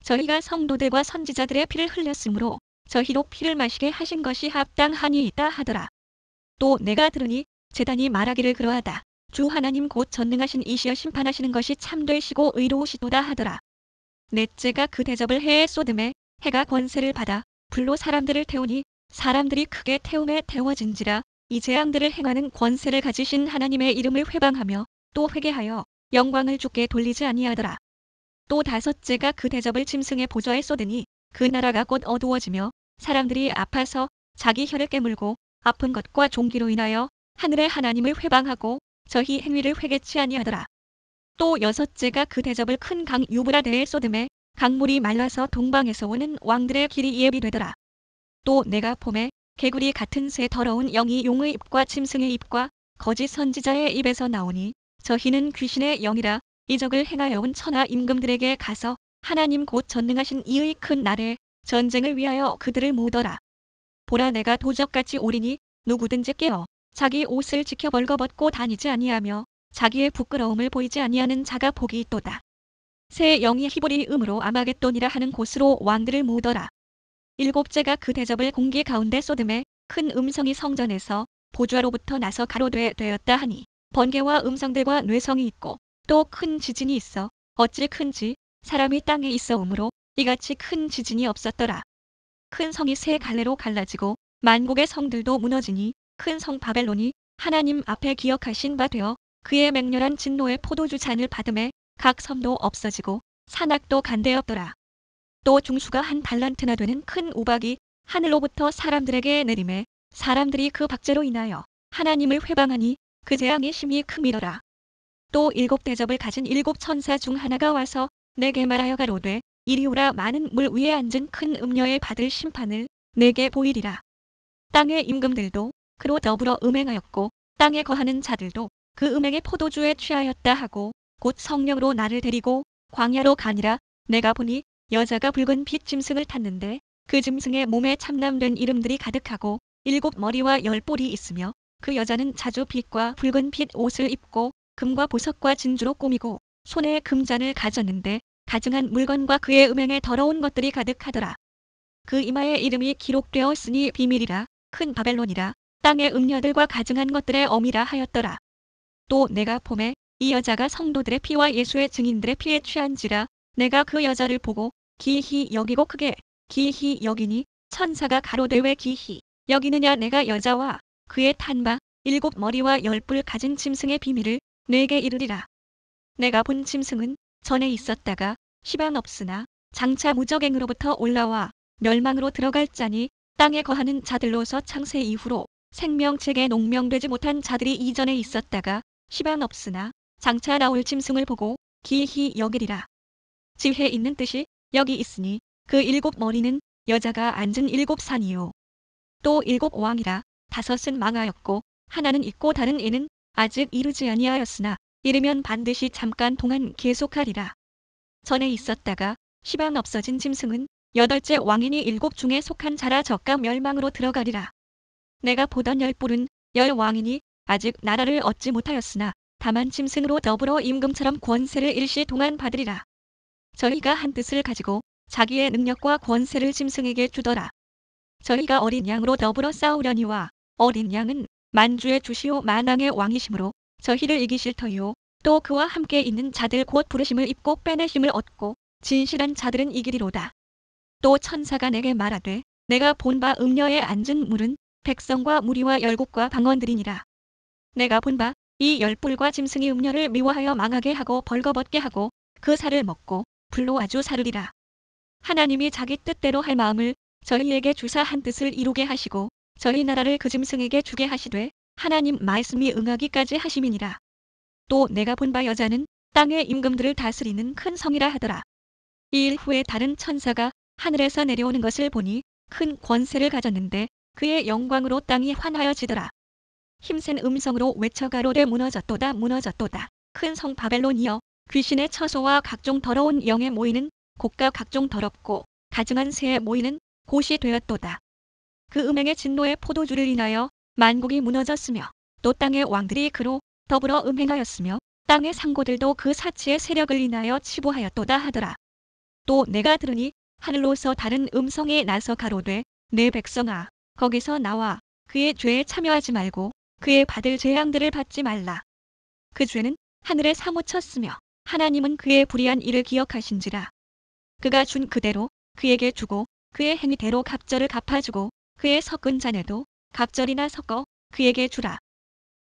저희가 성도들과 선지자들의 피를 흘렸으므로 저희도 피를 마시게 하신 것이 합당하니이다 하더라. 또 내가 들으니 제단이 말하기를 그러하다. 주 하나님 곧 전능하신 이시여 심판하시는 것이 참되시고 의로우시도다 하더라. 넷째가 그 대접을 해에 쏟음에 해가 권세를 받아 불로 사람들을 태우니 사람들이 크게 태움에 태워진지라. 이 재앙들을 행하는 권세를 가지신 하나님의 이름을 회방하며 또 회개하여 영광을 주께 돌리지 아니하더라. 또 다섯째가 그 대접을 짐승의 보좌에 쏟으니 그 나라가 곧 어두워지며 사람들이 아파서 자기 혀를 깨물고 아픈 것과 종기로 인하여 하늘의 하나님을 회방하고 저희 행위를 회개치 아니하더라. 또 여섯째가 그 대접을 큰 강 유브라데에 쏟음에 강물이 말라서 동방에서 오는 왕들의 길이 예비되더라. 또 내가 봄에 개구리 같은 새 더러운 영이 용의 입과 짐승의 입과 거짓 선지자의 입에서 나오니 저희는 귀신의 영이라 이적을 행하여 온 천하 임금들에게 가서 하나님 곧 전능하신 이의 큰 날에 전쟁을 위하여 그들을 모으더라. 보라 내가 도적같이 오리니 누구든지 깨어 자기 옷을 지켜 벌거벗고 다니지 아니하며 자기의 부끄러움을 보이지 아니하는 자가 복이 있도다. 새 영이 히브리 음으로 아마겟돈이라 하는 곳으로 왕들을 모으더라. 일곱째가 그 대접을 공기 가운데 쏟음에 큰 음성이 성전에서 보좌로부터 나서 가로되 되었다 하니 번개와 음성들과 뇌성이 있고 또 큰 지진이 있어 어찌 큰지 사람이 땅에 있어오므로 이같이 큰 지진이 없었더라. 큰 성이 세 갈래로 갈라지고 만국의 성들도 무너지니 큰 성 바벨론이 하나님 앞에 기억하신 바 되어 그의 맹렬한 진노의 포도주 잔을 받음에 각 섬도 없어지고 산악도 간대었더라. 또 중수가 한 달란트나 되는 큰 우박이 하늘로부터 사람들에게 내림에 사람들이 그 박제로 인하여 하나님을 회방하니 그 재앙이 심히 크미더라. 또 7 대접을 가진 7 천사 중 하나가 와서 내게 말하여 가로되 이리 오라 많은 물 위에 앉은 큰 음녀의 받을 심판을 내게 보이리라. 땅의 임금들도 그로 더불어 음행하였고 땅에 거하는 자들도 그 음행의 포도주에 취하였다 하고 곧 성령으로 나를 데리고 광야로 가니라. 내가 보니 여자가 붉은 빛 짐승을 탔는데 그 짐승의 몸에 참남된 이름들이 가득하고 7 머리와 10 뿔이 있으며 그 여자는 자주 빛과 붉은 빛 옷을 입고 금과 보석과 진주로 꾸미고 손에 금잔을 가졌는데 가증한 물건과 그의 음행에 더러운 것들이 가득하더라. 그 이마에 이름이 기록되었으니 비밀이라 큰 바벨론이라 땅의 음녀들과 가증한 것들의 어미라 하였더라. 또 내가 봄에 이 여자가 성도들의 피와 예수의 증인들의 피에 취한지라 내가 그 여자를 보고 기히 여기고 크게 기히 여기니 천사가 가로되 왜 기히 여기느냐. 내가 여자와 그의 탄바 7 머리와 10 뿔 가진 짐승의 비밀을 내게 이르리라. 내가 본 짐승은 전에 있었다가 시방 없으나 장차 무적행으로부터 올라와 멸망으로 들어갈 자니 땅에 거하는 자들로서 창세 이후로 생명책에 농명되지 못한 자들이 이전에 있었다가 시방 없으나 장차 나올 짐승을 보고 기히 여기리라. 지혜 있는 뜻이 여기 있으니 그 7 머리는 여자가 앉은 7 산이요. 또 7 왕이라 5은 망하였고 하나는 있고 다른 이는 아직 이르지 아니하였으나 이르면 반드시 잠깐 동안 계속하리라. 전에 있었다가 시방 없어진 짐승은 8째 왕인이 7 중에 속한 자라 저가 멸망으로 들어가리라. 내가 보던 10뿔은 10왕이니 아직 나라를 얻지 못하였으나 다만 짐승으로 더불어 임금처럼 권세를 일시 동안 받으리라. 저희가 한 뜻을 가지고 자기의 능력과 권세를 짐승에게 주더라. 저희가 어린 양으로 더불어 싸우려니와 어린 양은 만주의 주시오 만왕의 왕이시므로 저희를 이기실 터이요 또 그와 함께 있는 자들 곧 부르심을 입고 빼내심을 얻고 진실한 자들은 이기리로다. 또 천사가 내게 말하되 내가 본 바 음녀에 앉은 물은 백성과 무리와 열국과 방언들이니라. 내가 본 바 이 10뿔과 짐승이 음녀를 미워하여 망하게 하고 벌거벗게 하고 그 살을 먹고 불로 아주 사르리라. 하나님이 자기 뜻대로 할 마음을 저희에게 주사 한 뜻을 이루게 하시고 저희 나라를 그 짐승에게 주게 하시되 하나님 말씀이 응하기까지 하심이니라. 또 내가 본 바 여자는 땅의 임금들을 다스리는 큰 성이라 하더라. 이 일 후에 다른 천사가 하늘에서 내려오는 것을 보니 큰 권세를 가졌는데 그의 영광으로 땅이 환하여지더라. 힘센 음성으로 외쳐 가로되 무너졌도다 무너졌도다. 큰 성 바벨론이여 귀신의 처소와 각종 더러운 영에 모이는 곳과 각종 더럽고 가증한 새에 모이는 곳이 되었도다. 그 음행의 진노의 포도주를 인하여 만국이 무너졌으며 또 땅의 왕들이 그로 더불어 음행하였으며 땅의 상고들도 그 사치의 세력을 인하여 치부하였도다 하더라. 또 내가 들으니 하늘로서 다른 음성이 나서 가로되 내 백성아 거기서 나와 그의 죄에 참여하지 말고 그의 받을 재앙들을 받지 말라. 그 죄는 하늘에 사무쳤으며 하나님은 그의 불의한 일을 기억하신지라. 그가 준 그대로 그에게 주고 그의 행위대로 갑절을 갚아주고 그의 섞은 잔에도 갑절이나 섞어 그에게 주라.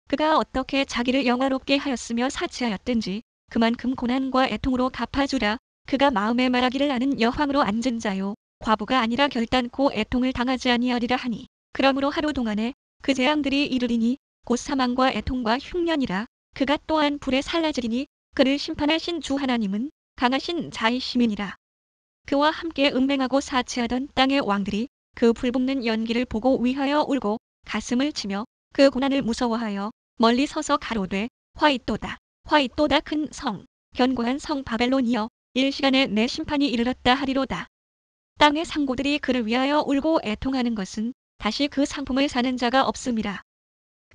그가 어떻게 자기를 영화롭게 하였으며 사치하였든지 그만큼 고난과 애통으로 갚아주라. 그가 마음에 말하기를 나는 여황으로 앉은 자요 과부가 아니라 결단코 애통을 당하지 아니하리라 하니 그러므로 하루 동안에 그 재앙들이 이르리니 곧 사망과 애통과 흉년이라. 그가 또한 불에 살라지리니 그를 심판하신 주 하나님은 강하신 자이심이니라. 그와 함께 음행하고 사치하던 땅의 왕들이 그 불붙는 연기를 보고 위하여 울고 가슴을 치며 그 고난을 무서워하여 멀리 서서 가로되 화이또다 화이또다 큰 성 견고한 성 바벨론이여 일시간에 내 심판이 이르렀다 하리로다. 땅의 상고들이 그를 위하여 울고 애통하는 것은 다시 그 상품을 사는 자가 없음이라.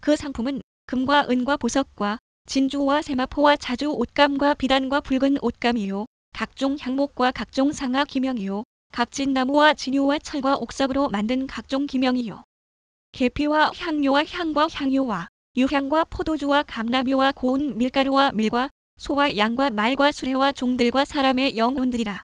그 상품은 금과 은과 보석과 진주와 세마포와 자주 옷감과 비단과 붉은 옷감이요 각종 향목과 각종 상아 기명이요 갑진나무와 진유와 철과 옥석으로 만든 각종 기명이요 계피와 향료와 향과 향유와 유향과 포도주와 감나무와 고운 밀가루와 밀과 소와 양과 말과 수레와 종들과 사람의 영혼들이라.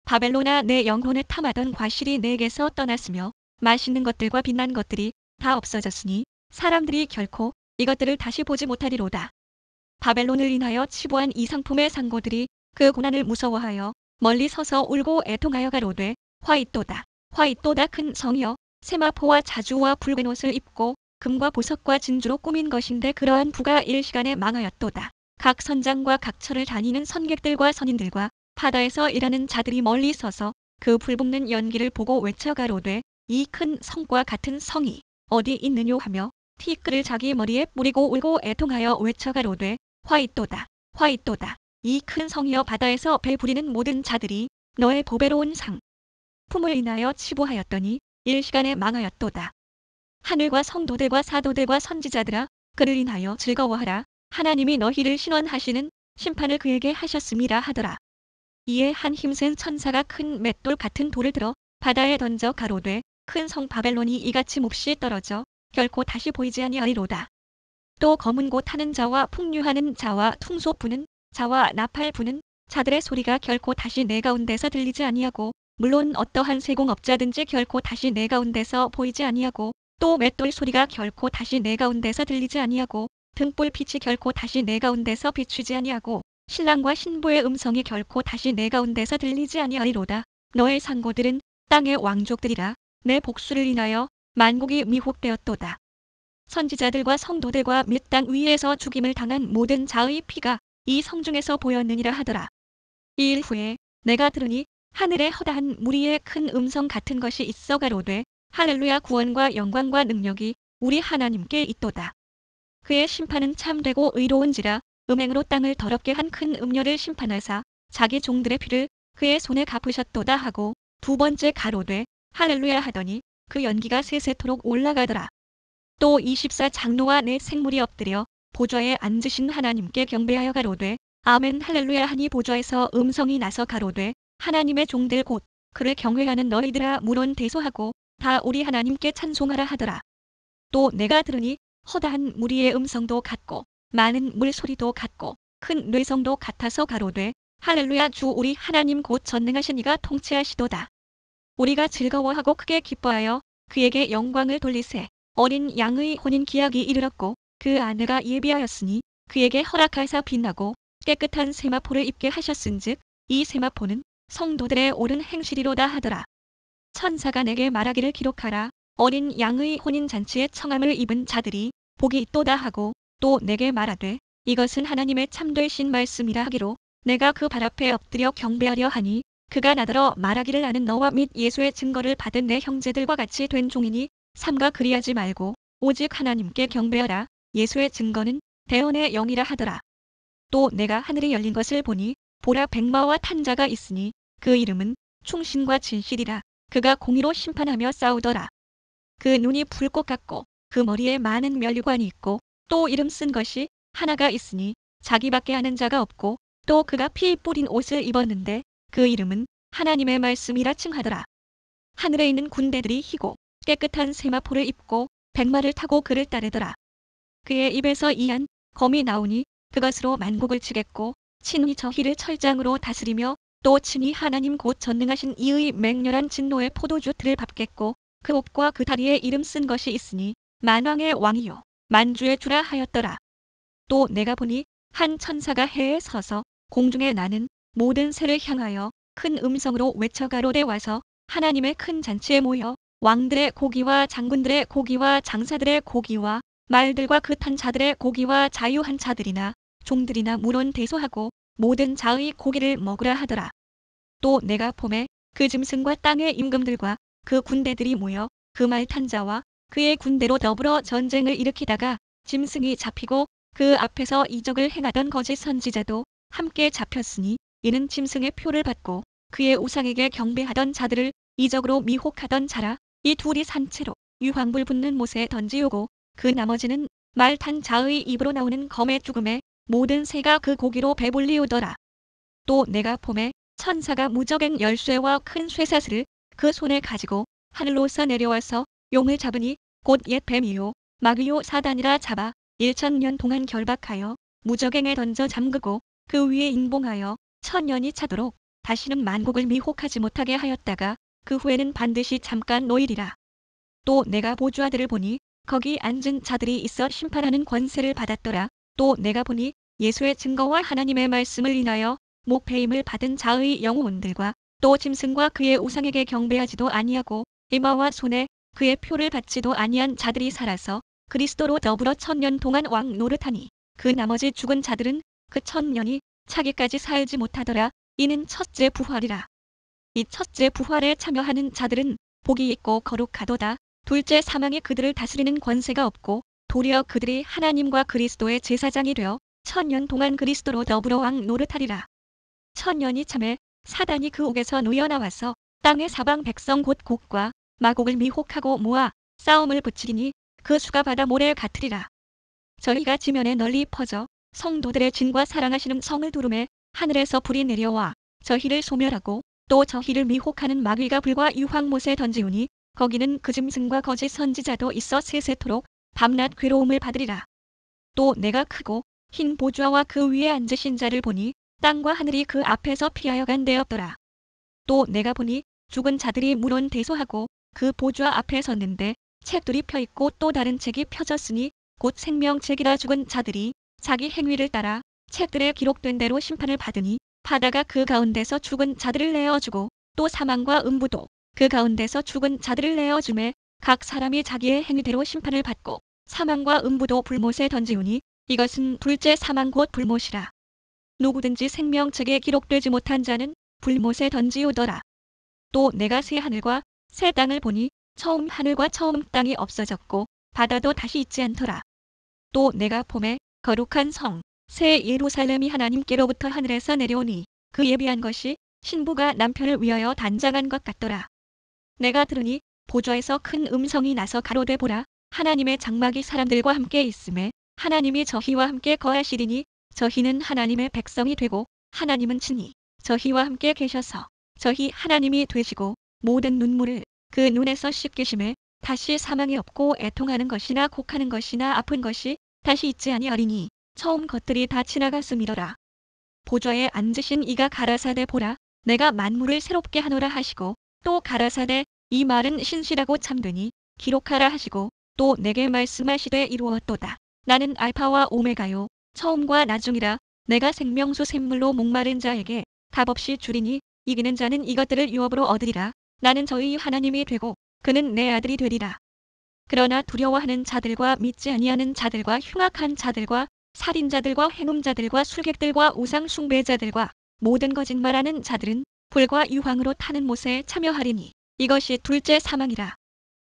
바벨론아 내 영혼을 탐하던 과실이 내게서 떠났으며 맛있는 것들과 빛난 것들이 다 없어졌으니 사람들이 결코 이것들을 다시 보지 못하리로다. 바벨론을 인하여 치부한 이 상품의 상고들이 그 고난을 무서워하여 멀리 서서 울고 애통하여 가로되 화이또다 화이또다 큰 성이여 세마포와 자주와 붉은 옷을 입고 금과 보석과 진주로 꾸민 것인데 그러한 부가 일시간에 망하였도다. 각 선장과 각 처를 다니는 선객들과 선인들과 바다에서 일하는 자들이 멀리 서서 그 불붙는 연기를 보고 외쳐 가로되 이 큰 성과 같은 성이 어디 있느뇨 하며 티끌을 자기 머리에 뿌리고 울고 애통하여 외쳐 가로되 화이또다 화이또다 이 큰 성이여 바다에서 배 부리는 모든 자들이 너의 보배로운 상품을 인하여 치부하였더니 일시간에 망하였도다. 하늘과 성도들과 사도들과 선지자들아 그를 인하여 즐거워하라. 하나님이 너희를 신원하시는 심판을 그에게 하셨음이라 하더라. 이에 한 힘센 천사가 큰 맷돌 같은 돌을 들어 바다에 던져 가로되 큰 성 바벨론이 이같이 몹시 떨어져 결코 다시 보이지 아니하리로다. 또 검은 고 타는 자와 풍류하는 자와 퉁소 부는 자와 나팔 부는 자들의 소리가 결코 다시 내 가운데서 들리지 아니하고 물론 어떠한 세공업자든지 결코 다시 내 가운데서 보이지 아니하고 또 맷돌 소리가 결코 다시 내 가운데서 들리지 아니하고 등불 빛이 결코 다시 내 가운데서 비추지 아니하고 신랑과 신부의 음성이 결코 다시 내 가운데서 들리지 아니하리로다. 너의 상고들은 땅의 왕족들이라. 내 복수를 인하여 만국이 미혹되었도다. 선지자들과 성도들과 및 땅 위에서 죽임을 당한 모든 자의 피가 이 성중에서 보였느니라 하더라. 이 일 후에 내가 들으니 하늘에 허다한 무리의 큰 음성 같은 것이 있어 가로되 할렐루야 구원과 영광과 능력이 우리 하나님께 있도다. 그의 심판은 참되고 의로운지라 음행으로 땅을 더럽게 한 큰 음녀를 심판하사 자기 종들의 피를 그의 손에 갚으셨도다 하고 두 번째 가로되 할렐루야 하더니 그 연기가 세세토록 올라가더라. 또 24장로와 네 생물이 엎드려 보좌에 앉으신 하나님께 경배하여 가로되 아멘 할렐루야 하니 보좌에서 음성이 나서 가로되 하나님의 종들 곧 그를 경외하는 너희들아 물론 대소하고 다 우리 하나님께 찬송하라 하더라. 또 내가 들으니 허다한 무리의 음성도 같고 많은 물소리도 같고 큰 뇌성도 같아서 가로되 할렐루야 주 우리 하나님 곧 전능하신 이가 통치하시도다. 우리가 즐거워하고 크게 기뻐하여 그에게 영광을 돌리세. 어린 양의 혼인 기약이 이르렀고 그 아내가 예비하였으니 그에게 허락하사 빛나고 깨끗한 세마포를 입게 하셨은즉 이 세마포는 성도들의 옳은 행실이로다 하더라. 천사가 내게 말하기를 기록하라. 어린 양의 혼인 잔치에 청함을 입은 자들이 복이 있도다 하고 또 내게 말하되 이것은 하나님의 참되신 말씀이라 하기로 내가 그 발 앞에 엎드려 경배하려 하니 그가 나더러 말하기를 나는 너와 및 예수의 증거를 받은 내 형제들과 같이 된 종이니 삼가 그리하지 말고 오직 하나님께 경배하라. 예수의 증거는 대언의 영이라 하더라. 또 내가 하늘이 열린 것을 보니 보라 백마와 탄 자가 있으니 그 이름은 충신과 진실이라. 그가 공의로 심판하며 싸우더라. 그 눈이 불꽃 같고 그 머리에 많은 면류관이 있고 또 이름 쓴 것이 하나가 있으니 자기밖에 아는 자가 없고 또 그가 피 뿌린 옷을 입었는데 그 이름은 하나님의 말씀이라 칭하더라. 하늘에 있는 군대들이 희고 깨끗한 세마포를 입고 백마를 타고 그를 따르더라. 그의 입에서 이한 검이 나오니 그것으로 만국을 치겠고 친히 저희를 철장으로 다스리며 또 친히 하나님 곧 전능하신 이의 맹렬한 진노의 포도주 틀을 밟겠고 그 옷과 그 다리에 이름 쓴 것이 있으니 만왕의 왕이요 만주의 주라 하였더라. 또 내가 보니 한 천사가 해에 서서 공중에 나는 모든 새를 향하여 큰 음성으로 외쳐 가로되 와서 하나님의 큰 잔치에 모여 왕들의 고기와 장군들의 고기와 장사들의 고기와 말들과 그 탄 자들의 고기와 자유한 자들이나 종들이나 물론 대소하고 모든 자의 고기를 먹으라 하더라. 또 내가 봄에 그 짐승과 땅의 임금들과 그 군대들이 모여 그 말 탄 자와 그의 군대로 더불어 전쟁을 일으키다가 짐승이 잡히고 그 앞에서 이적을 행하던 거짓 선지자도 함께 잡혔으니 이는 짐승의 표를 받고 그의 우상에게 경배하던 자들을 이적으로 미혹하던 자라. 이 둘이 산채로 유황불 붙는 못에 던지우고 그 나머지는 말 탄 자의 입으로 나오는 검의 죽음에 모든 새가 그 고기로 배불리우더라. 또 내가 봄에 천사가 무적행 열쇠와 큰 쇠사슬을 그 손에 가지고 하늘로서 내려와서 용을 잡으니 곧 옛 뱀이요 마귀요 사단이라 잡아 1000년 동안 결박하여 무적행에 던져 잠그고 그 위에 인봉하여 1000년이 차도록 다시는 만국을 미혹하지 못하게 하였다가 그 후에는 반드시 잠깐 노일이라. 또 내가 보좌들을 보니 거기 앉은 자들이 있어 심판하는 권세를 받았더라. 또 내가 보니 예수의 증거와 하나님의 말씀을 인하여 목배임을 받은 자의 영혼들과 또 짐승과 그의 우상에게 경배하지도 아니하고 이마와 손에 그의 표를 받지도 아니한 자들이 살아서 그리스도로 더불어 1000년 동안 왕 노릇하니 그 나머지 죽은 자들은 그 1000년이 차기까지 살지 못하더라. 이는 첫째 부활이라. 이 첫째 부활에 참여하는 자들은 복이 있고 거룩하도다. 둘째 사망이 그들을 다스리는 권세가 없고 도리어 그들이 하나님과 그리스도의 제사장이 되어 1000년 동안 그리스도로 더불어 왕 노릇하리라. 1000년이 참에 사단이 그 옥에서 놓여 나와서 땅의 사방 백성 곧 곡과 마곡을 미혹하고 모아 싸움을 붙이리니 그 수가 바다 모래 같으리라. 저희가 지면에 널리 퍼져 성도들의 진과 사랑하시는 성을 두름에 하늘에서 불이 내려와 저희를 소멸하고 또 저희를 미혹하는 마귀가 불과 유황못에 던지우니 거기는 그 짐승과 거짓 선지자도 있어 세세토록 밤낮 괴로움을 받으리라. 또 내가 크고 흰 보좌와 그 위에 앉으신 자를 보니 땅과 하늘이 그 앞에서 피하여 간대었더라. 또 내가 보니 죽은 자들이 물론 대소하고 그 보좌 앞에 섰는데 책들이 펴있고 또 다른 책이 펴졌으니 곧 생명책이라. 죽은 자들이 자기 행위를 따라 책들에 기록된 대로 심판을 받으니 바다가 그 가운데서 죽은 자들을 내어주고 또 사망과 음부도 그 가운데서 죽은 자들을 내어주매 각 사람이 자기의 행위대로 심판을 받고 사망과 음부도 불못에 던지우니 이것은 둘째 사망 곧 불못이라. 누구든지 생명책에 기록되지 못한 자는 불못에 던지우더라. 또 내가 새 하늘과 새 땅을 보니 처음 하늘과 처음 땅이 없어졌고 바다도 다시 있지 않더라. 또 내가 봄에 거룩한 성 새 예루살렘이 하나님께로부터 하늘에서 내려오니 그 예비한 것이 신부가 남편을 위하여 단장한 것 같더라. 내가 들으니 보좌에서 큰 음성이 나서 가로되 보라, 하나님의 장막이 사람들과 함께 있음에 하나님이 저희와 함께 거하시리니 저희는 하나님의 백성이 되고 하나님은 친히 저희와 함께 계셔서 저희 하나님이 되시고 모든 눈물을 그 눈에서 씻기심에 다시 사망이 없고 애통하는 것이나 곡하는 것이나 아픈 것이 다시 있지 아니하리니 처음 것들이 다 지나갔음이더라. 보좌에 앉으신 이가 가라사대 보라, 내가 만물을 새롭게 하노라 하시고 또 가라사대 이 말은 신실하고 참되니 기록하라 하시고 또 내게 말씀하시되 이루었도다. 나는 알파와 오메가요 처음과 나중이라. 내가 생명수 샘물로 목마른 자에게 값없이 주리니 이기는 자는 이것들을 유업으로 얻으리라. 나는 저희 하나님이 되고 그는 내 아들이 되리라. 그러나 두려워하는 자들과 믿지 아니하는 자들과 흉악한 자들과 살인자들과 행음자들과 술객들과 우상 숭배자들과 모든 거짓말하는 자들은 불과 유황으로 타는 못에 참여하리니 이것이 둘째 사망이라.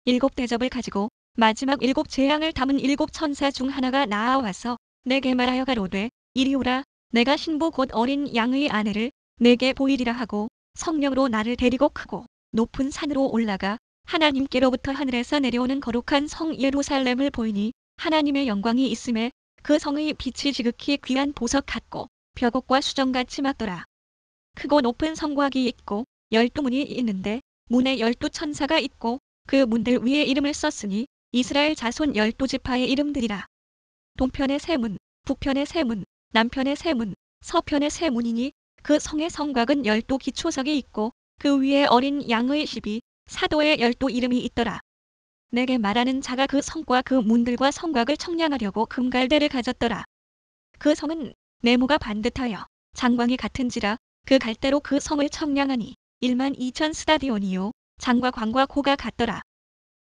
일곱 대접을 가지고 마지막 일곱 재앙을 담은 일곱 천사 중 하나가 나아와서 내게 말하여 가로되 이리 오라. 내가 신부 곧 어린 양의 아내를 내게 보이리라 하고 성령으로 나를 데리고 크고 높은 산으로 올라가 하나님께로부터 하늘에서 내려오는 거룩한 성 예루살렘을 보이니 하나님의 영광이 있음에 그 성의 빛이 지극히 귀한 보석 같고 벽옥과 수정같이 막더라. 크고 높은 성곽이 있고 12문이 있는데 문에 12천사가 있고 그 문들 위에 이름을 썼으니 이스라엘 자손 12지파의 이름들이라. 동편의 세 문, 북편의 세 문, 남편의 세 문, 서편의 세 문이니 그 성의 성곽은 12기초석이 있고 그 위에 어린 양의 12사도의 12 이름이 있더라. 내게 말하는 자가 그 성과 그 문들과 성곽을 청량하려고 금갈대를 가졌더라. 그 성은 네모가 반듯하여 장광이 같은지라. 그 갈대로 그 성을 청량하니 12000 스타디온이요 장과 광과 고가 같더라.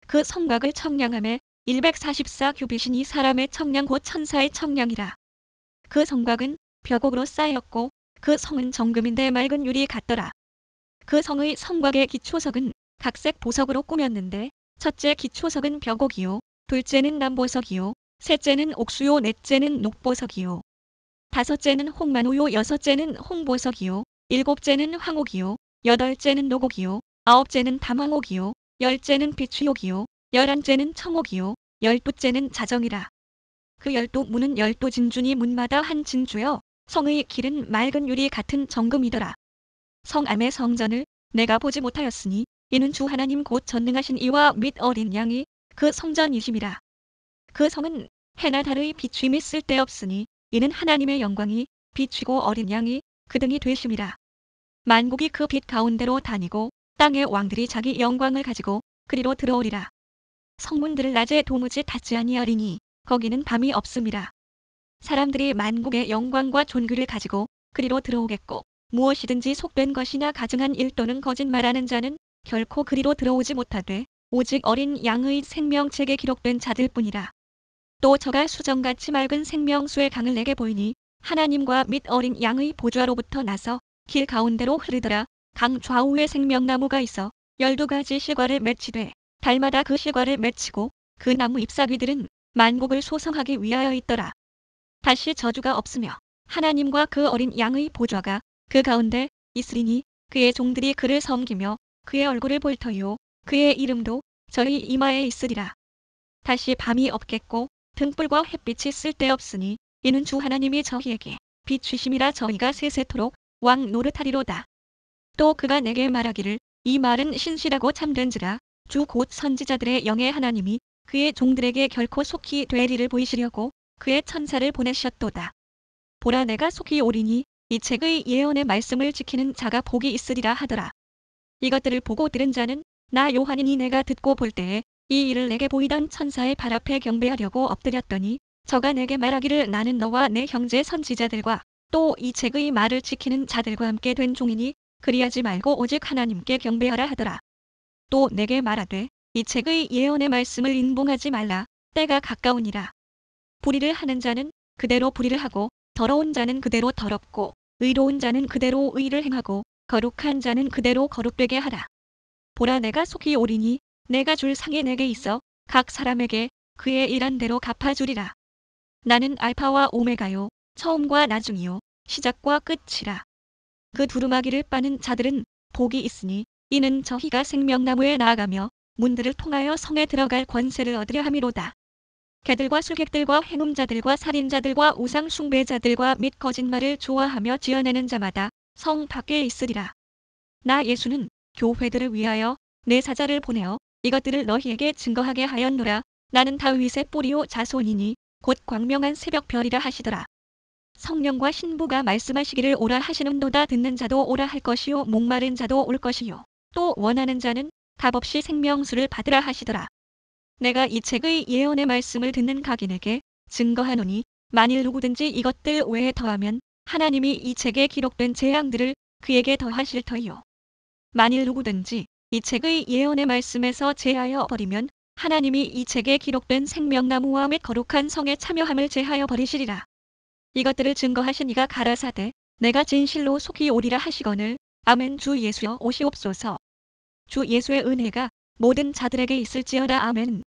그 성곽을 청량함에 144 규빗이니 사람의 청량 곧 천사의 청량이라. 그 성곽은 벽옥으로 쌓였고 그 성은 정금인데 맑은 유리 같더라. 그 성의 성곽의 기초석은 각색 보석으로 꾸몄는데 첫째 기초석은 벽옥이요 둘째는 남보석이요 셋째는 옥수요 넷째는 녹보석이요 다섯째는 홍만호요 여섯째는 홍보석이요 일곱째는 황옥이요 여덟째는 노곡이요 아홉째는 담황옥이요 열째는 비취옥이요 열한째는 청옥이요 열두째는 자정이라. 그 12문은 12진주니 문마다 한 진주여 성의 길은 맑은 유리 같은 정금이더라. 성 안의 성전을 내가 보지 못하였으니 이는 주 하나님 곧 전능하신 이와 및 어린 양이 그 성전이심이라. 그 성은 해나 달의 비추임이 쓸데없으니 이는 하나님의 영광이 비추고 어린 양이 그 등이 되심이라. 만국이 그 빛 가운데로 다니고 땅의 왕들이 자기 영광을 가지고 그리로 들어오리라. 성문들을 낮에 도무지 닫지 아니하리니 거기는 밤이 없음이라. 사람들이 만국의 영광과 존귀를 가지고 그리로 들어오겠고 무엇이든지 속된 것이나 가증한 일 또는 거짓말하는 자는 결코 그리로 들어오지 못하되 오직 어린 양의 생명책에 기록된 자들뿐이라. 또 저가 수정같이 맑은 생명수의 강을 내게 보이니 하나님과 및 어린 양의 보좌로부터 나서 길 가운데로 흐르더라. 강 좌우에 생명나무가 있어 12가지 실과를 맺히되 달마다 그 실과를 맺히고 그 나무 잎사귀들은 만국을 소성하기 위하여 있더라. 다시 저주가 없으며 하나님과 그 어린 양의 보좌가 그 가운데 있으리니 그의 종들이 그를 섬기며 그의 얼굴을 볼 터이요 그의 이름도 저희 이마에 있으리라. 다시 밤이 없겠고 등불과 햇빛이 쓸데없으니 이는 주 하나님이 저희에게 비추심이라. 저희가 세세토록 왕 노릇하리로다. 또 그가 내게 말하기를 이 말은 신실하고 참된지라. 주 곧 선지자들의 영의 하나님이 그의 종들에게 결코 속히 되리를 보이시려고 그의 천사를 보내셨도다. 보라, 내가 속히 오리니 이 책의 예언의 말씀을 지키는 자가 복이 있으리라 하더라. 이것들을 보고 들은 자는 나 요한이니 내가 듣고 볼 때에 이 일을 내게 보이던 천사의 발 앞에 경배하려고 엎드렸더니 저가 내게 말하기를 나는 너와 내 형제 선지자들과 또 이 책의 말을 지키는 자들과 함께 된 종이니 그리하지 말고 오직 하나님께 경배하라 하더라. 또 내게 말하되 이 책의 예언의 말씀을 인봉하지 말라. 때가 가까우니라. 불의를 하는 자는 그대로 불의를 하고 더러운 자는 그대로 더럽고 의로운 자는 그대로 의를 행하고 거룩한 자는 그대로 거룩되게 하라. 보라, 내가 속히 오리니 내가 줄 상이 내게 있어 각 사람에게 그의 일한 대로 갚아주리라. 나는 알파와 오메가요 처음과 나중이요 시작과 끝이라. 그 두루마기를 빠는 자들은 복이 있으니 이는 저희가 생명나무에 나아가며 문들을 통하여 성에 들어갈 권세를 얻으려 함이로다. 개들과 술객들과 행음자들과 살인자들과 우상 숭배자들과 및 거짓말을 좋아하며 지어내는 자마다 성 밖에 있으리라. 나 예수는 교회들을 위하여 내 사자를 보내어 이것들을 너희에게 증거하게 하였노라. 나는 다윗의 뿌리요 자손이니 곧 광명한 새벽별이라 하시더라. 성령과 신부가 말씀하시기를 오라 하시는도다. 듣는 자도 오라 할 것이요 목마른 자도 올 것이요 또 원하는 자는 값없이 생명수를 받으라 하시더라. 내가 이 책의 예언의 말씀을 듣는 각인에게 증거하노니 만일 누구든지 이것들 외에 더하면 하나님이 이 책에 기록된 재앙들을 그에게 더하실 터이요. 만일 누구든지 이 책의 예언의 말씀에서 제하여 버리면 하나님이 이 책에 기록된 생명나무와 및 거룩한 성에 참여함을 제하여 버리시리라. 이것들을 증거하신 이가 가라사대 내가 진실로 속히 오리라 하시거늘 아멘. 주 예수여 오시옵소서. 주 예수의 은혜가 모든 자들에게 있을지어다. 아멘.